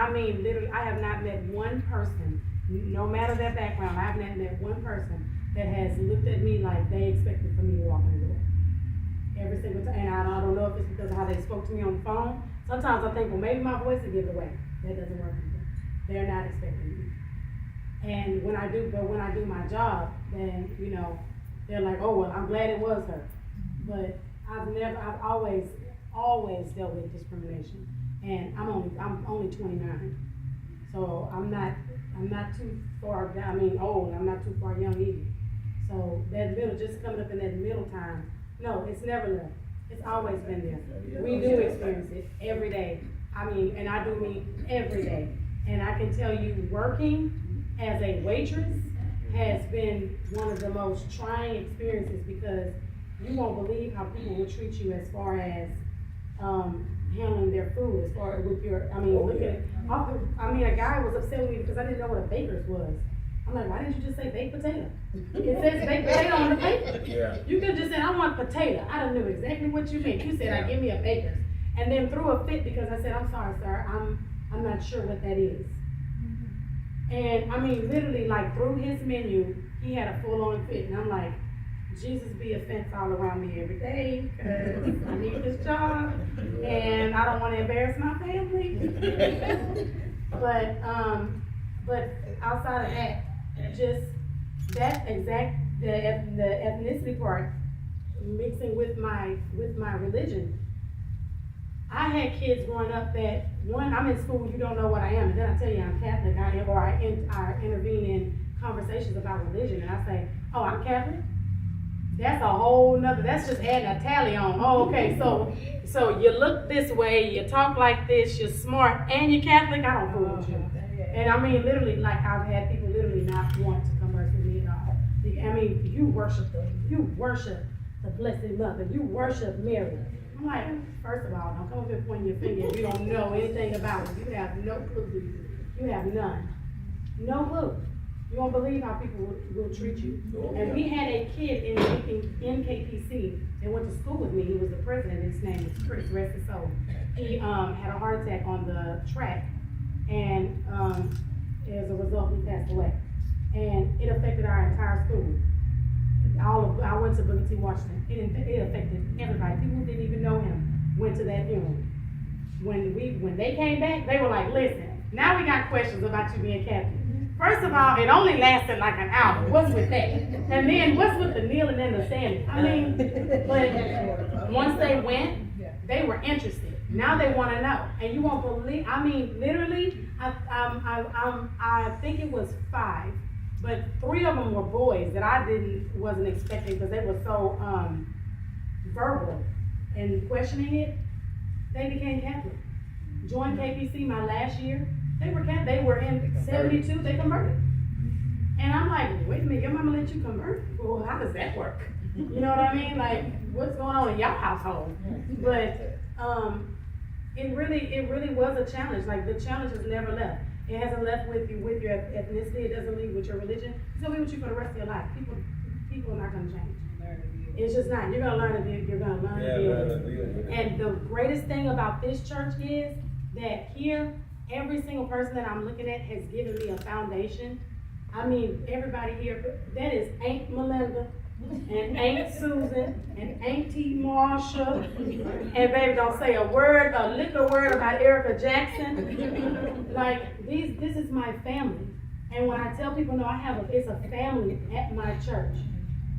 literally, I have not met one person, no matter their background, I have not met one person that has looked at me like they expected for me to walk in the door. Every single time. And I don't know if it's because of how they spoke to me on the phone. Sometimes I think, well, maybe my voice will give it away. That doesn't work. They're not expecting me. And when I do my job, then, they're like, oh, well, I'm glad it was her. But I've always dealt with discrimination. And I'm only 29. So I'm not too far down, old, I'm not too far young either. So that middle, just coming up in that middle time, no, it's never left. It's always been there. We do experience it every day. And I do mean every day. And I can tell you, working as a waitress has been one of the most trying experiences because you won't believe how people will treat you as far as, handling their food, as far as with your, I mean, look at, a guy was upset with me because I didn't know what a baker's was. I'm like, why didn't you just say baked potato? It says baked potato on the paper. Yeah. You could just say, I want potato. I don't know exactly what you meant. You said, give me a baker's. And then threw a fit because I said, I'm sorry, sir, I'm not sure what that is. And I mean, literally, like through his menu, he had a full-on fit. And I'm like, Jesus be a fence all around me every day because I need this job and I don't want to embarrass my family. But outside of that, just that exact, the ethnicity part mixing with my religion. I had kids growing up that, one, I'm in school, you don't know what I am, and then I tell you I'm Catholic, I intervene in conversations about religion, and I say, oh, I'm Catholic? That's a whole nother, that's just adding a tally on. Oh, okay, so you look this way, you talk like this, you're smart, and you're Catholic, I don't fool with you. And I mean, literally, like I've had people literally not want to converse with me at all. I mean, you worship the Blessed Mother, you worship Mary. I'm like, first of all, don't come up here pointing your finger if you don't know anything about it. You have no clue. You have none. No clue. You won't believe how people will treat you. And we had a kid in KPC that went to school with me. He was the president. His name is Chris, rest his soul. He had a heart attack on the track, and as a result, he passed away. And it affected our entire school. I went to Booker T. Washington. It affected everybody. People who didn't even know him went to that funeral. When they came back, they were like, listen, now we got questions about you being Catholic. First of all, it only lasted like an hour. What's with that? And then what's with the kneeling and the standing? I mean, but once they went, they were interested. Now they want to know. And you won't believe, I mean, literally, I think it was 5. But 3 of them were boys that I wasn't expecting because they were so verbal and questioning it. They became Catholic. Joined KPC my last year. They were Catholic. They were in 72. They converted. And I'm like, wait a minute, your mama let you convert? Well, how does that work? You know what I mean? Like, what's going on in y'all household? But it really was a challenge. Like, the challenge has never left. It hasn't left with you with your ethnicity. It doesn't leave with your religion. It's gonna be with you for the rest of your life. People are not gonna change. It's just not. You're gonna learn to deal. You're gonna learn to deal with it. And the greatest thing about this church is that here, every single person that I'm looking at has given me a foundation. I mean, everybody here. That is Aunt Melinda, and Aunt Susan, and Auntie Marsha, and baby, don't say a lick a word about Erica Jackson. Like, this is my family. And when I tell people, no, it's a family at my church.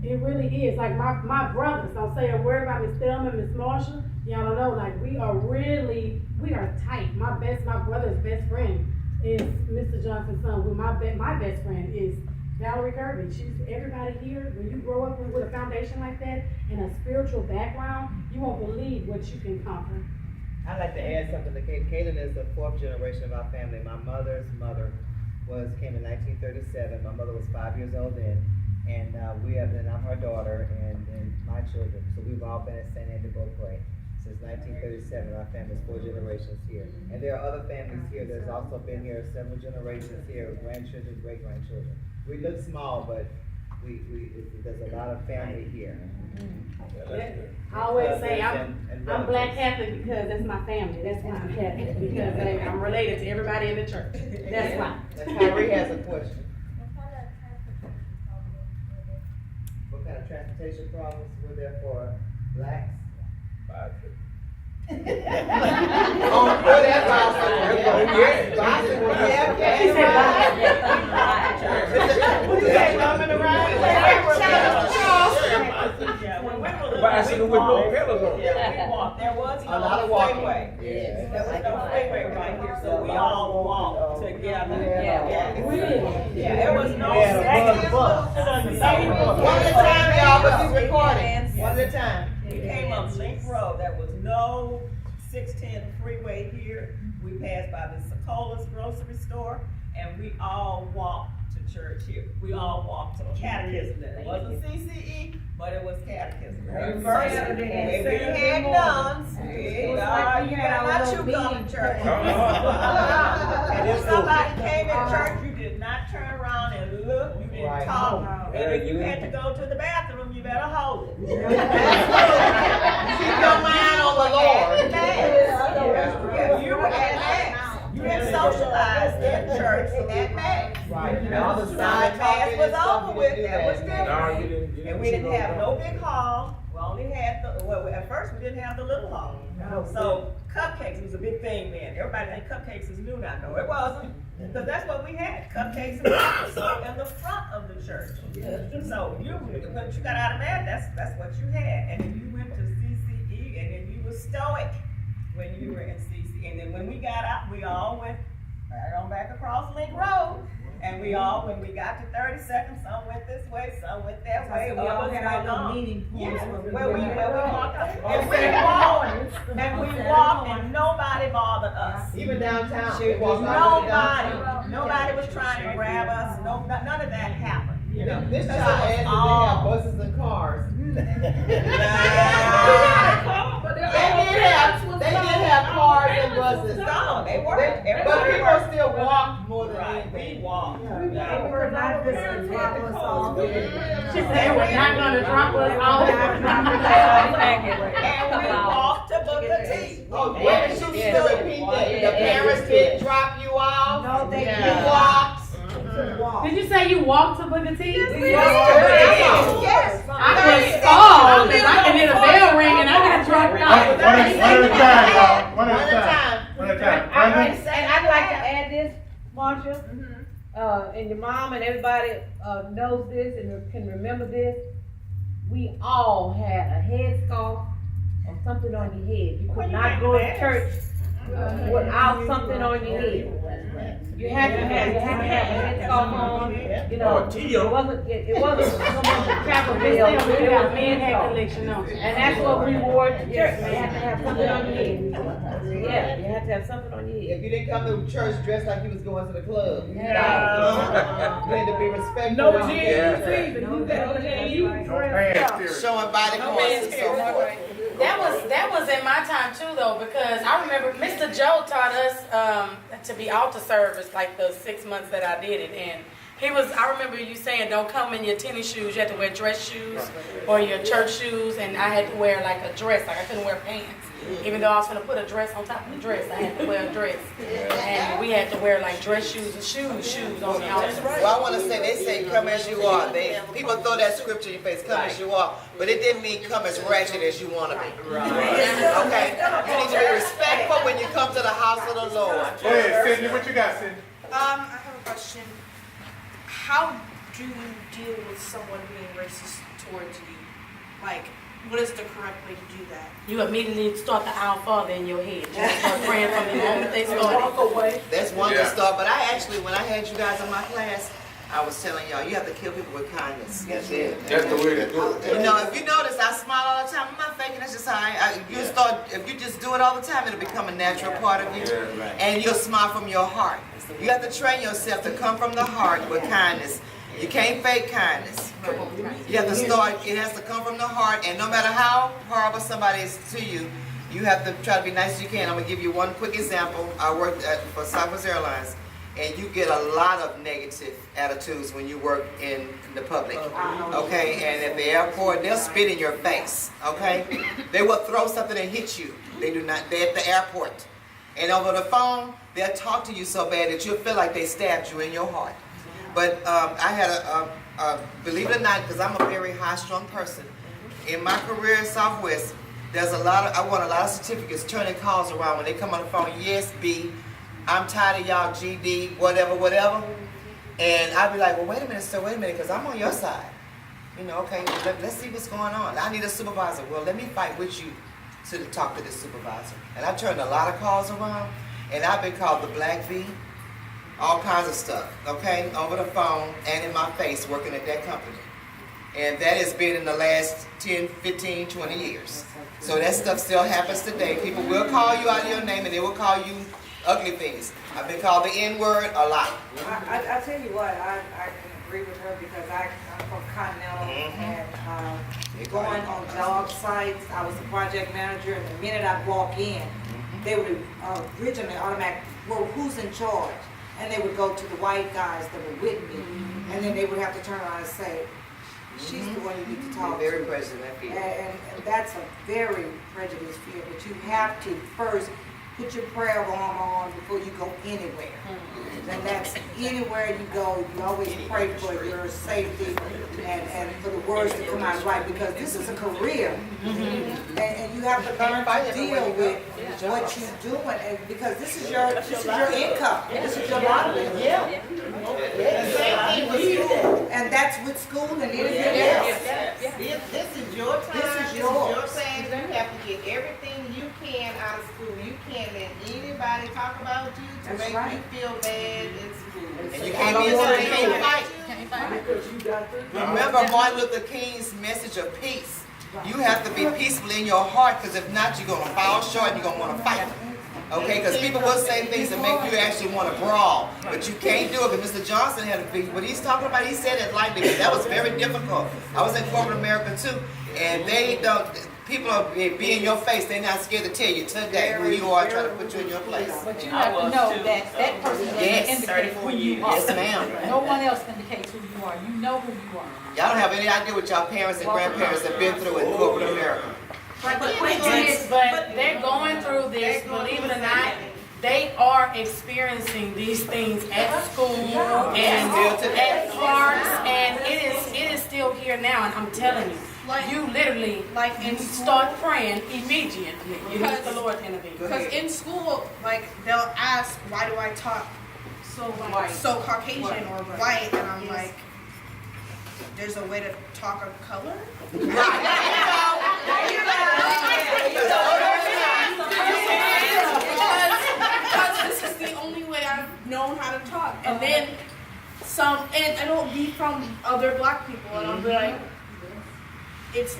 It really is. Like, my brothers don't say a word about Miss Thelma and Miss Marsha. Y'all don't know, like, we are tight. My brother's best friend is Mr. Johnson's son, who my best friend is Valerie Kirby. Everybody here, when you grow up with a foundation like that and a spiritual background, you won't believe what you can conquer. I'd like to add something to Caitlin. Caitlin is the 4th generation of our family. My mother's mother came in 1937. My mother was 5 years old then. And I'm her daughter and my children. So we've all been at St. Andy Beaupre since 1937. Our family's 4 generations here. And there are other families here that's also been here several generations here, grandchildren, great-grandchildren. We look small, but there's a lot of family here. I always say I'm Black Catholic because that's my family. That's why I'm Catholic, because I'm related to everybody in the church. That's why. Kyrie has a question. What kind of transportation problems were there for blacks? That's awesome. Bicycle with no pedals on. We walked. There was no freeway. There was no freeway right here, so we all walked together. There was no One at a time, y'all, but you recording. One at a time. We came up Link Road. There was no 610 freeway here. We passed by the Socola's grocery store, and we all walked to church here. We all walked to catechism. It wasn't CCE, but it was catechism. First, and we had nuns. You better not you come to church. And if somebody came in church, you did not turn around and look. You didn't talk. And if you had to go to the bathroom, you better hold it. Keep your mind on the Lord. You were at Mass. You had socialized in church at Mass. Right. Now the Mass was over with. That was different. And we didn't have no big hall. We only had at first we didn't have the little hall. So cupcakes was a big thing then. Everybody think cupcakes is new now. No, it wasn't. Because that's what we had. Cupcakes and applesauce in the front of the church. So when you got out of that, that's what you had. And then you went to CCE, and then you were stoic when you were in CCE. And then when we got out, we all went right on back across Link Road. And we all, when we got to 32nd, some went this way, some went that way. We all had our little meeting points where we walked up. And we walked, and nobody bothered us. Even downtown. Nobody was trying to grab us. None of that happened. You know, this child asked if they have buses and cars. They did have cars and buses. No, they weren't. But people still walked more than anything. We walked. She said they were not gonna drop us off. And we walked to Booker T. Oh, where did you still repeat that? The parents didn't drop you off? No, they didn't. You walked? Did you say you walked to Booker T? Yes. I was stalled because I can hear the bell ring and I got dropped off. One at a time. And I'd like to add this, Marsha, and your mom and everybody knows this and can remember this. We all had a headscarf or something on your head. You could not go to church without something on your head. You had to have a headscarf on. You know, it wasn't so much a chapel bill. It was men had collection on, and that's what we wore to church. You had to have something on your head. Yeah, you had to have something on your head. If you didn't come to church dressed like you was going to the club, you Yeah. had to be respectful. No jeans either. Showing body parts and so forth. That was in my time too though, because I remember Mr. Joe taught us to be altar service like the 6 months that I did it, and I remember you saying don't come in your tennis shoes, you had to wear dress shoes or your church shoes, and I had to wear like a dress, like I couldn't wear pants. Even though I was gonna put a dress on top of the dress, I had to wear a dress. And we had to wear like dress shoes and shoes on the altar. Well, I want to say, they say come as you are. People throw that scripture in your face, come as you are. But it didn't mean come as ratchet as you want to be. Okay? You need to be respectful when you come to the house of the Lord. Go ahead, Sydney. What you got, Sydney? I have a question. How do you deal with someone being racist towards you? Like, what is the correct way to do that? You immediately start the Our Father in your head. You start praying from the moment they start. That's one good start. But I actually, when I had you guys in my class, I was telling y'all, you have to kill people with kindness. That's it. That's the way to do it. You know, if you notice, I smile all the time. I'm not faking. That's just how if you just do it all the time, it'll become a natural part of you. Yeah, right. And you'll smile from your heart. You have to train yourself to come from the heart with kindness. You can't fake kindness. You have to start, it has to come from the heart, and no matter how horrible somebody is to you, you have to try to be nice as you can. I'm going to give you one quick example. I worked for Southwest Airlines, and you get a lot of negative attitudes when you work in the public, okay? And at the airport, they'll spit in your face, okay? They will throw something and hit you. They do not, they're at the airport. And over the phone, they'll talk to you so bad that you'll feel like they stabbed you in your heart. But I had believe it or not, because I'm a very high-strung person, in my career at Southwest, I won a lot of certificates turning calls around when they come on the phone, yes, B, I'm tired of y'all, GD, whatever. And I'd be like, well, wait a minute, sir, because I'm on your side. You know, okay, let's see what's going on. I need a supervisor. Well, let me fight with you to talk to this supervisor. And I turned a lot of calls around, and I've been called the Black V. All kinds of stuff, okay, over the phone and in my face working at that company. And that has been in the last 10, 15, 20 years. So that stuff still happens today. People will call you out of your name and they will call you ugly things. I've been called the N-word a lot. I tell you what, agree with her because I'm from Continental and going on job sites, I was the project manager, and the minute I walk in, they would originally automatically, well, who's in charge? And they would go to the white guys that were with me, and then they would have to turn around and say, she's the one you need to talk to. Very prejudiced field. And that's a very prejudiced field, but you have to first put your prayer armor on before you go anywhere. And that's anywhere you go, you always pray for your safety and for the words to come out right, because this is a career. And you have to learn to deal with what you're doing, and because this is your income. This is your livelihood. And that's with school and anything else. This is your time, This is this is yours. your thing, you have to get everything you can out of school. You can't let anybody talk about you to That's make right. you feel bad in school. And you can't be Remember Martin Luther King's message of peace. You have to be peaceful in your heart, because if not, you're going to fall short and you're going to want to fight. Okay, because people will say things that make you actually want to brawl, but you can't do it. But Mr. Johnson had a big, what he's talking about, he said it lightly, but that was very difficult. I was in corporate America too, and they don't, people are be in your face, they're not scared to tell you today who you are, trying to put you in your place. But you have to know that that person doesn't Yes. indicate who you are. Yes, ma'am. No one else indicates who you are. You know who you are. Y'all don't have any idea what y'all parents and grandparents have been through in corporate America. But they're going through this, believe it or not, they are experiencing these things at school and at parks, and it is still here now, and I'm telling you, you literally, you start praying immediately. You need the Lord to intervene. Because in school, like, they'll ask, why do I talk so Caucasian or white? And I'm like, there's a way to talk of color? Because this is the only way I've known how to talk. And then and it'll be from other black people, and I'll be like, it's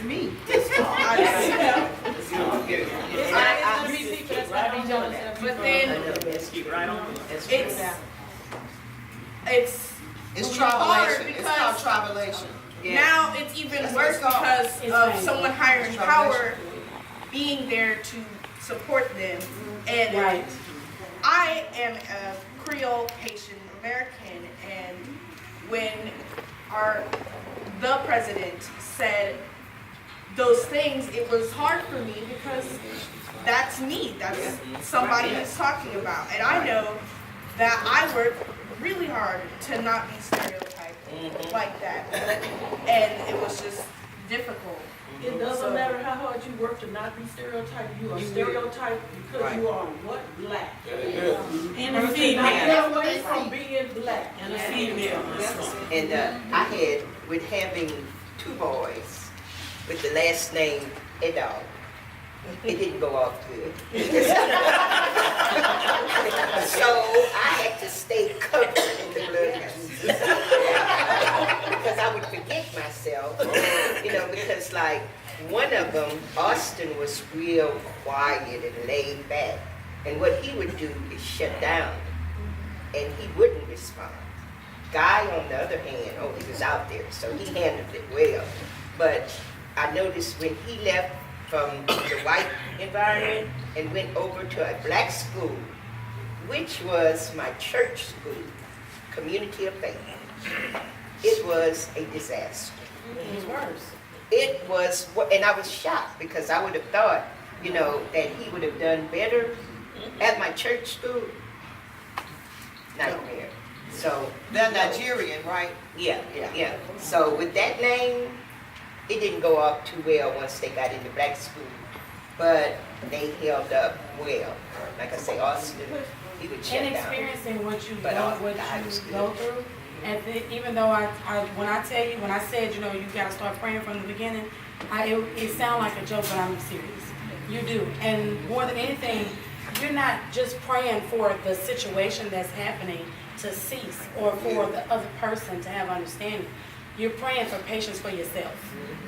me. But then It's hard tribulation. It's called tribulation. now it's even worse because of someone higher in power being there to support them. And I am a Creole Haitian American, and when the president said those things, it was hard for me because that's me. That's somebody who's talking about. And I know that I work really hard to not be stereotyped like that. And it was just difficult. It doesn't matter how hard you work to not be stereotyped. You are stereotyped because you are what? Black. And a female. Get away from being black. And a female. And I had, with having two boys with the last name Edall, it didn't go off good. So I had to stay covered in the blood. Because I would forget myself, because like one of them, Austin, was real quiet and laid back. And what he would do is shut down, and he wouldn't respond. Guy, on the other hand, he was out there, so he handled it well. But I noticed when he left from the white environment and went over to a black school, which was my church school, Community of Faith, it was a disaster. It was worse. It was, and I was shocked because I would have thought, that he would have done better at my church school. Nightmare. So they're Nigerian, right? Yeah. So with that name, it didn't go off too well once they got into black school, but they held up well. Like I say, Austin, he would shut And down. experiencing what you But go through, and even though when I said, you got to start praying from the beginning, it sounds like a joke, but I'm serious. You do, and more than anything, you're not just praying for the situation that's happening to cease or for the other person to have understanding. You're praying for patience for yourself.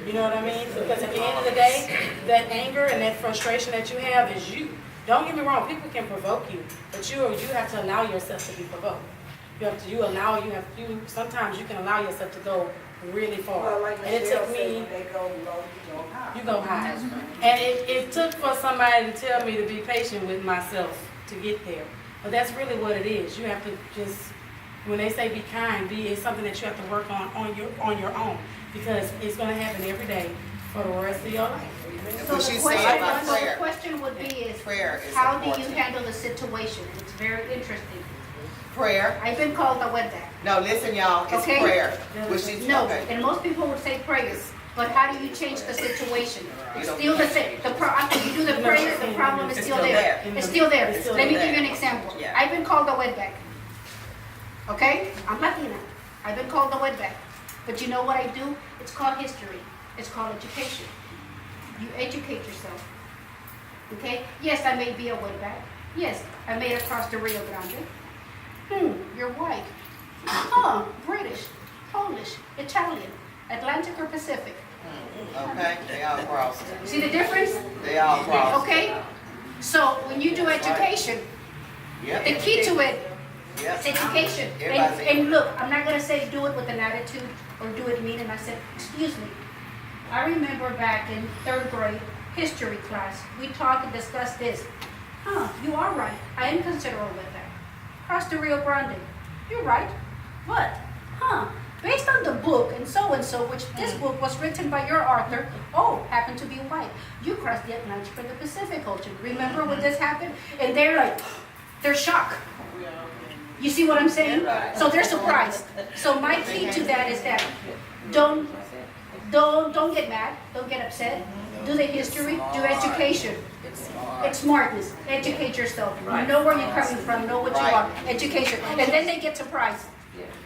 You know what I mean? Because at the end of the day, that anger and that frustration that you have is you. Don't get me wrong, people can provoke you, but you have to allow yourself to be provoked. sometimes you can allow yourself to go really far. Well, like And it Michelle took said, me, when they go low, you go high. you go high. And it took for somebody to tell me to be patient with myself to get there. But that's really what it is. You have to just, when they say be kind, it's something that you have to work on your own. Because it's gonna happen every day for the rest of your life. So the question would be Prayer is how do you important. handle the situation? It's very interesting. Prayer. I've been called a wet back. No, listen, y'all, it's Okay? prayer. Which she's No, okay. and most people would say prayers, but how do you change the situation? It's still the same. After you do the prayer, the problem is still there. It's still there. Let me give you an example. I've been called a wetback. Okay? I'm Latina. I've been called a wetback. But you know what I do? It's called history. It's called education. You educate yourself. Okay? Yes, I may be a wetback. Yes, I made it across the Rio Grande. You're white. British, Polish, Italian, Atlantic or Pacific. Okay, they all crossed. See the difference? They all crossed. Okay? So when you do education, Yep. the key to it Yep. is education. And look, I'm not gonna say do it with an attitude or do it mean, and I said, excuse me. I remember back in 3rd grade history class, we talked and discussed this. You are right. I am considered a wetback. Across the Rio Grande. You're right. What? Based on the book and so, which this book was written by your author, happened to be white. You crossed the Atlantic and the Pacific Ocean. Remember when this happened? And they're shocked. You see what I'm saying? So they're surprised. So my key to that is that don't get mad, don't get upset. Do the history, do education. It's smartness. Educate yourself. Know where you're coming from, know what you are. Education. And then they get surprised.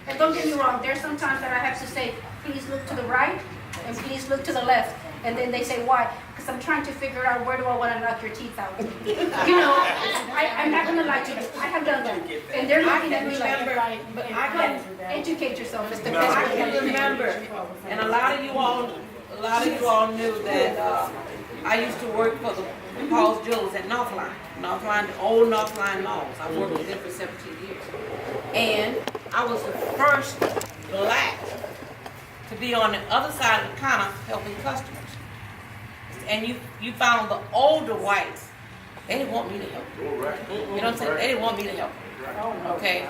And don't get me wrong, there's sometimes that I have to say, please look to the right and please look to the left. And then they say, why? Because I'm trying to figure out where do I want to knock your teeth out. I'm not going to lie to you. I have done that. And they're looking at me like, educate yourself. It's the best I way can to remember, and a lot of you all knew that I used to work for the Paul's Jewelers at Northline, the old Northline malls. I worked with them for 17 years. And I was the first black to be on the other side of the counter helping customers. And you found the older whites, they didn't want me to help them. You know what I'm saying? They didn't want me to help them. Okay?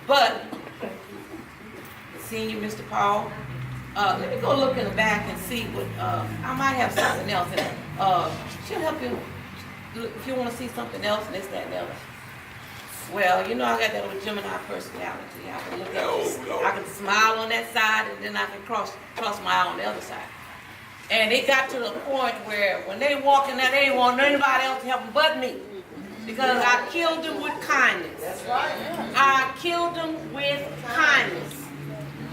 But, seeing you, Mr. Paul, let me go look in the back and see what, I might have something else. And, she'll help you if you want to see something else and this, that, and the other. Well, you know I got that old Gemini personality. I can look at this, I can smile on that side and then I can cross my eye on the other side. And it got to the point where when they walk in there, they didn't want anybody else to help them but me. Because I killed them with kindness. That's right. I killed them with kindness.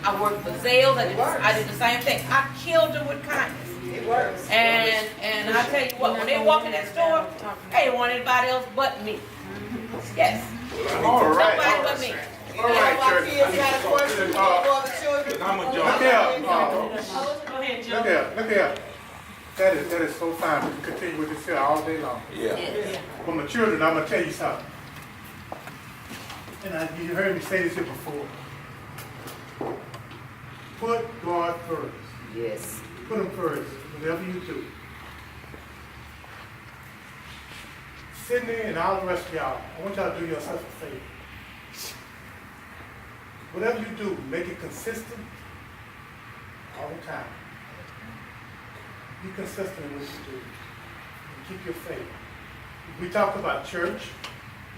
I worked for Zales, I did the same thing. I killed them with kindness. It works. And I tell you what, when they walk in that store, they didn't want anybody else but me. Yes. All right. Nobody but me. All right, church. Kids got a question before the children. I'm gonna jump. Look here. That is so fine. We can continue with this here all day long. Yeah. For my children, I'm gonna tell you something. And you heard me say this here before. Put God first. Yes. Put Him first, whatever you do. Sydney and all the rest of y'all, I want y'all to do yourself a favor. Whatever you do, make it consistent all the time. Be consistent in what you do. And keep your faith. We talked about church,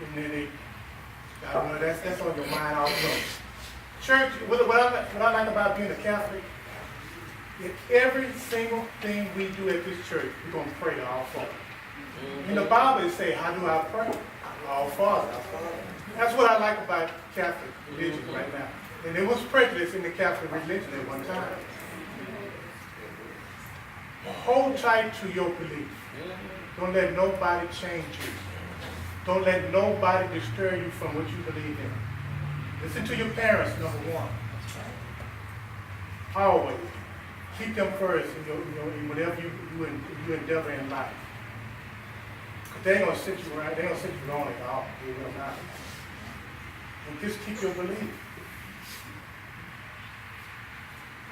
and then I don't know, that's on your mind also. Church, what I like about being a Catholic, in every single thing we do at this church, we're going to pray to our Father. In the Bible, it says, how do I pray? Our Father. That's what I like about Catholic religion right now. And there was prejudice in the Catholic religion at one time. Hold tight to your belief. Don't let nobody change you. Don't let nobody disturb you from what you believe in. Listen to your parents, number one. Always. Keep them first in whatever you endeavor in life. Because they ain't going to sit you right. They ain't going to sit you wrong at all. They will not. And just keep your belief.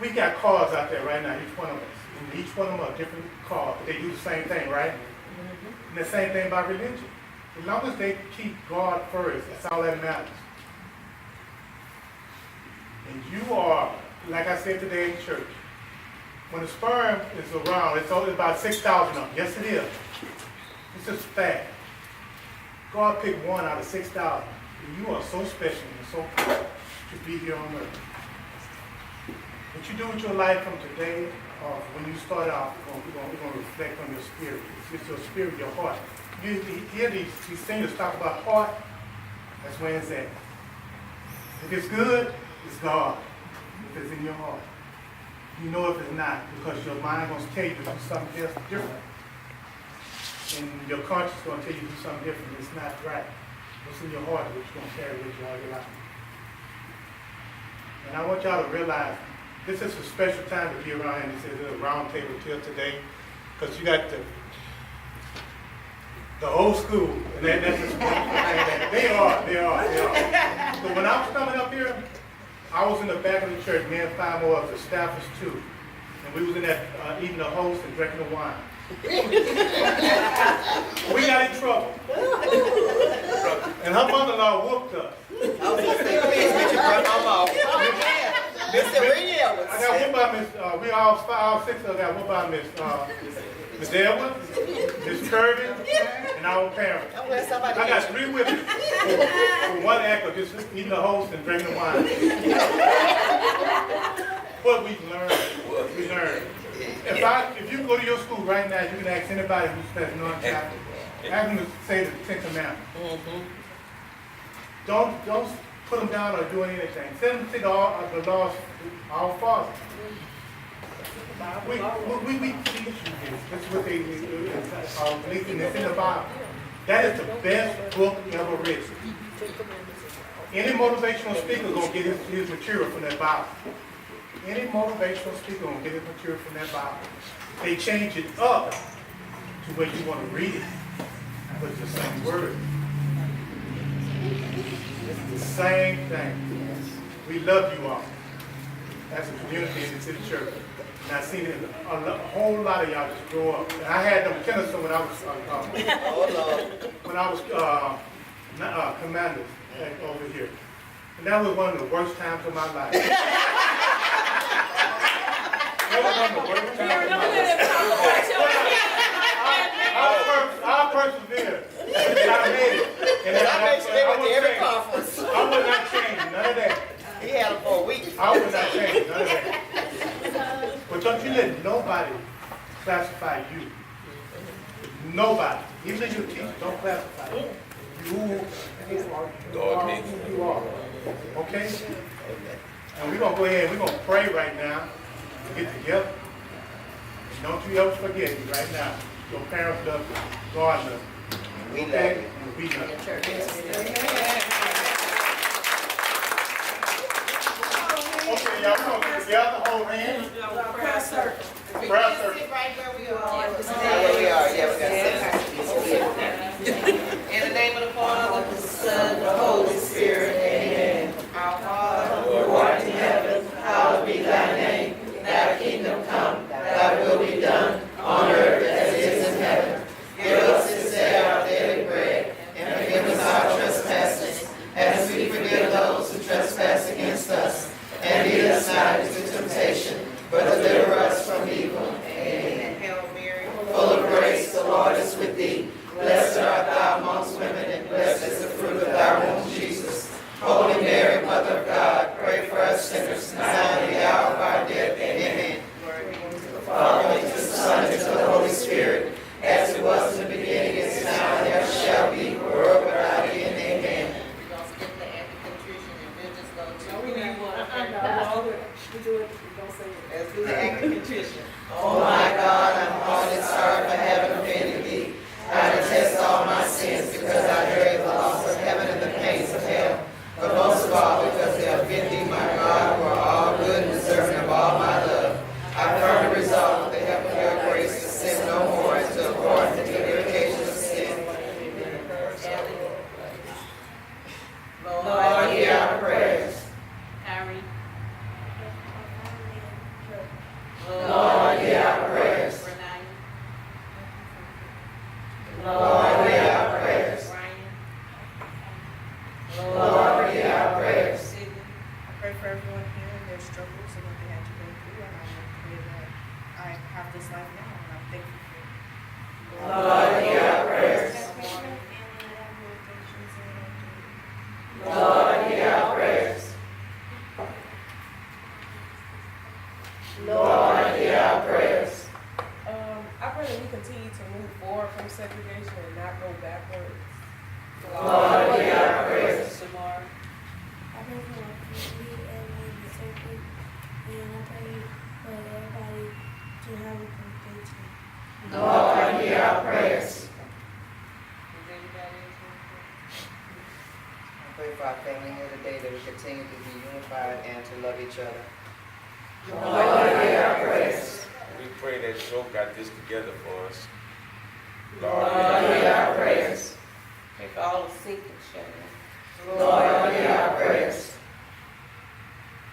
We got cars out there right now, each one of us. And each one of them are different cars. They do the same thing, right? And the same thing about religion. As long as they keep God first, that's all that matters. And you are, like I said today in church, when the sperm is around, it's only about 6,000 of them. Yes, it is. It's just fact. God picked one out of 6,000. And you are so special and so proud to be here on earth. What you do with your life from today, when you start out, we're going to reflect on your spirit. It's your spirit, your heart. You hear these singers talk about heart, that's where it's at. If it's good, it's God. If it's in your heart. You know if it's not, because your mind going to tell you to do something else different. And your conscience is going to tell you to do something different. It's not right. What's in your heart is what you're going to carry with you all your life. And I want y'all to realize, this is a special time to be around, and this is a round table till today, because you got the old school, and that's just they are. So when I was coming up here, I was in the back of the church, me and 5 more of the staffers too, and we was in that eating the host and drinking the wine. We got in trouble, and her mother-in-law whooped us. I was going to say, please, get your grandma off. Mr. Real. I got whooped by Miss, we all 6 of us got whooped by Miss Edwards, Miss Kirby, and our parents. I got 3 whippings for one act of just eating the host and drinking the wine. What we learned. If you go to your school right now, you can ask anybody who says non-Catholic. Ask them to say the 10 Commandments. Don't put them down or do anything. Send them to the laws, our Father. We teach you this. This is what they believe in. It's in the Bible. That is the best book ever written. Any motivational speaker is going to get his material from that Bible. Any motivational speaker is going to get his material from that Bible. They change it up to where you want to read it. But it's the same word. It's the same thing. We love you all as a community in the city church. And I've seen a whole lot of y'all just grow up. And I had them Kennesaw when I was commander over here. And that was one of the worst times of my life. That was one of the worst times of my life. I persevered. I made it. And I made sure they went to every conference. I would not change none of that. He had them for a week. I would not change none of that. But don't you let nobody classify you. Nobody. Even if you teach, don't classify you. You are who you are. Okay? And we're going to go ahead and we're going to pray right now to get together. And don't you ever forget me right now. Your parents love you. God loves you. We love Okay? you. And we love you. Okay, y'all going to get together, hold hands. Prayer circle. Prayer circle. Right where we are. Where we are, yeah, we got to In the name of the Father, the Son, the Holy Spirit, amen. Our Father, who art in heaven, hallowed be thy name. Thy kingdom come, thy will be done, on earth as it is in heaven. Give us this day our daily bread, and forgive us our trespasses, as we forgive those who trespass against us. And lead us not into temptation, but deliver us from evil. Amen. Hail Mary, full of grace, the Lord is with thee. Blessed art thou amongst women, and blessed is the fruit of thy womb, Jesus. Holy Mary, Mother of God, pray for us sinners, now and in the hour of our death. Amen. To the Father, and to the Son, and to the Holy Spirit, as it was in the beginning, is now, and ever shall be, world without end. Amen. Let's do the act of contrition. Oh my God, I'm hard sorry for having offended thee. I detest all my sins because I dread the loss of heaven and the pains of hell. But most of all because they offend thee, my God, who are all good and deserving of all my love. I firmly resolve with the help of your grace to sin no more and to avoid the purification of sin. Lord, hear have this life now, and I'm thankful for it. Lord, hear our prayers. Lord, hear our prayers. Lord, hear our prayers. I pray that we continue to move forward from segregation and not go backwards. Lord, hear our prayers. Shamar. I pray for my family and my circle, and I pray for everybody to have a good day too. Lord, hear our prayers. I pray for our family here today that we continue to be unified and to love each other. Lord, hear our prayers. We pray that Joe got this together for us. Lord, hear our prayers. Pray for all the sick and shut Lord, hear our prayers.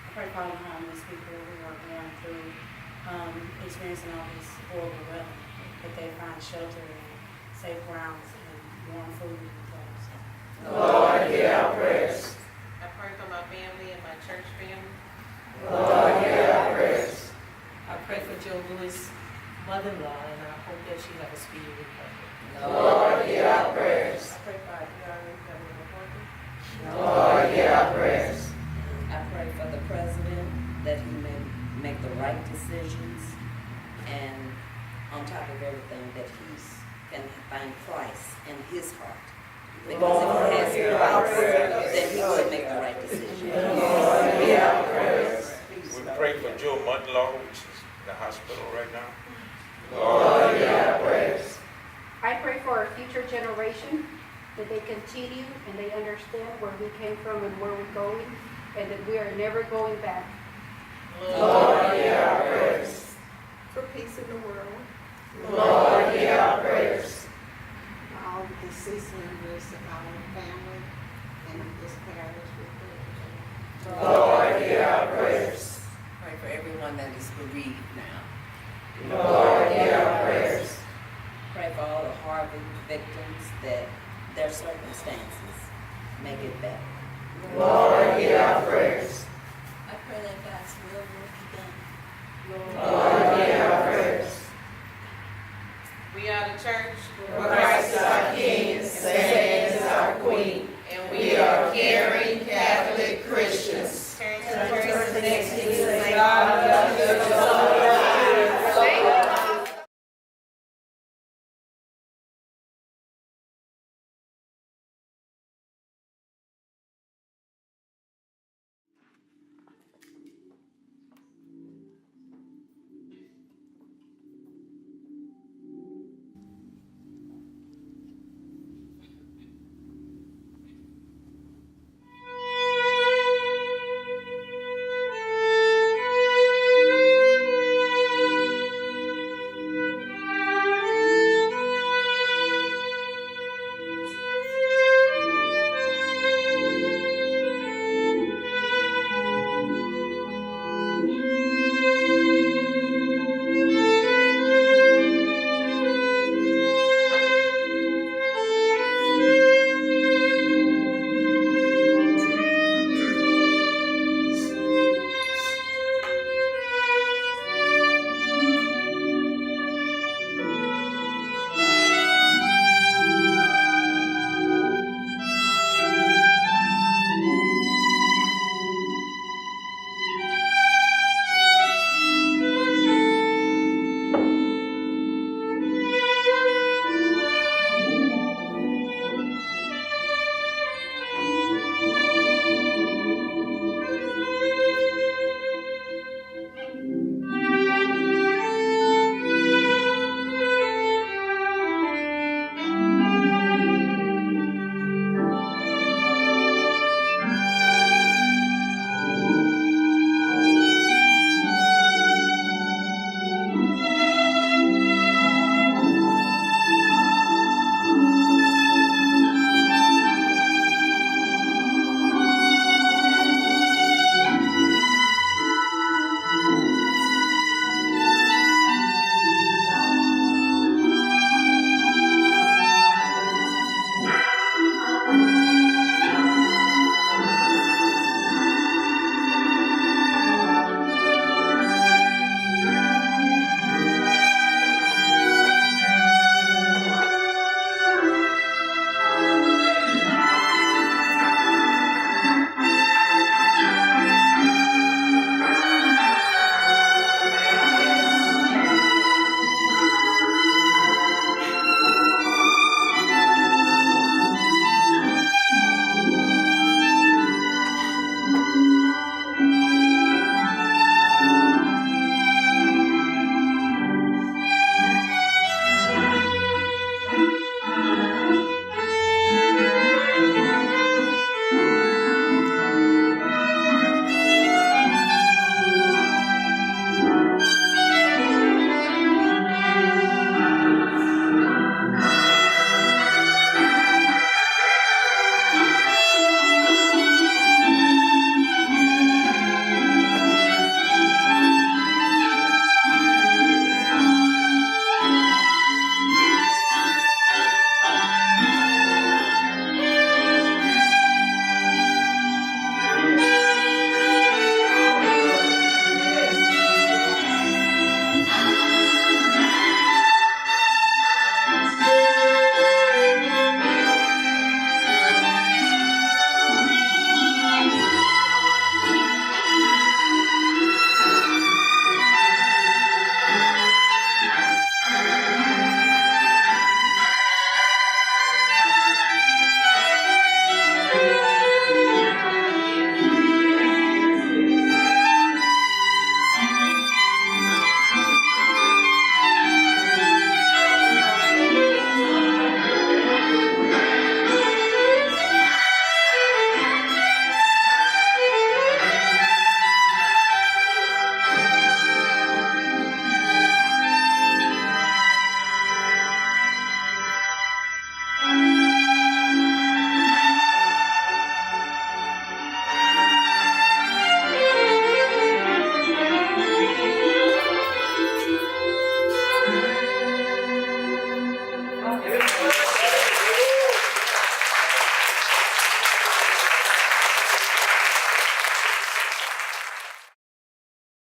I pray for all the homeless people who are going through, experiencing all this horrible weather, that they find shelter and safe grounds and warm food and clothes. Lord, hear our prayers. I pray for my family and my church family. Lord, hear our prayers. I pray for Joe Lewis' mother-in-law, and I hope that she have a speedy recovery. Lord, hear our prayers. I pray for our DRA Governor Horton. Lord, hear our prayers. I pray for the president that he may make the right decisions, and on top of everything, that he's can find Christ in his heart. Because if he has Christ, then he will make the right decision. Lord, hear our prayers. We pray for Joe Muttenlaw, which is in the hospital right now. Lord, hear our prayers. I pray for our future generation, that they continue and they understand where we came from and where we're going, and that we are never going back. Lord, hear our prayers. For peace in the world. Lord, hear our prayers. All the deceased members of our family and this parish with Lord, hear our prayers. Pray for everyone that is bereaved now. Lord, hear our prayers. Pray for all the Harvey victims that their circumstances make it better. Lord, hear our prayers. I pray that God's will be done.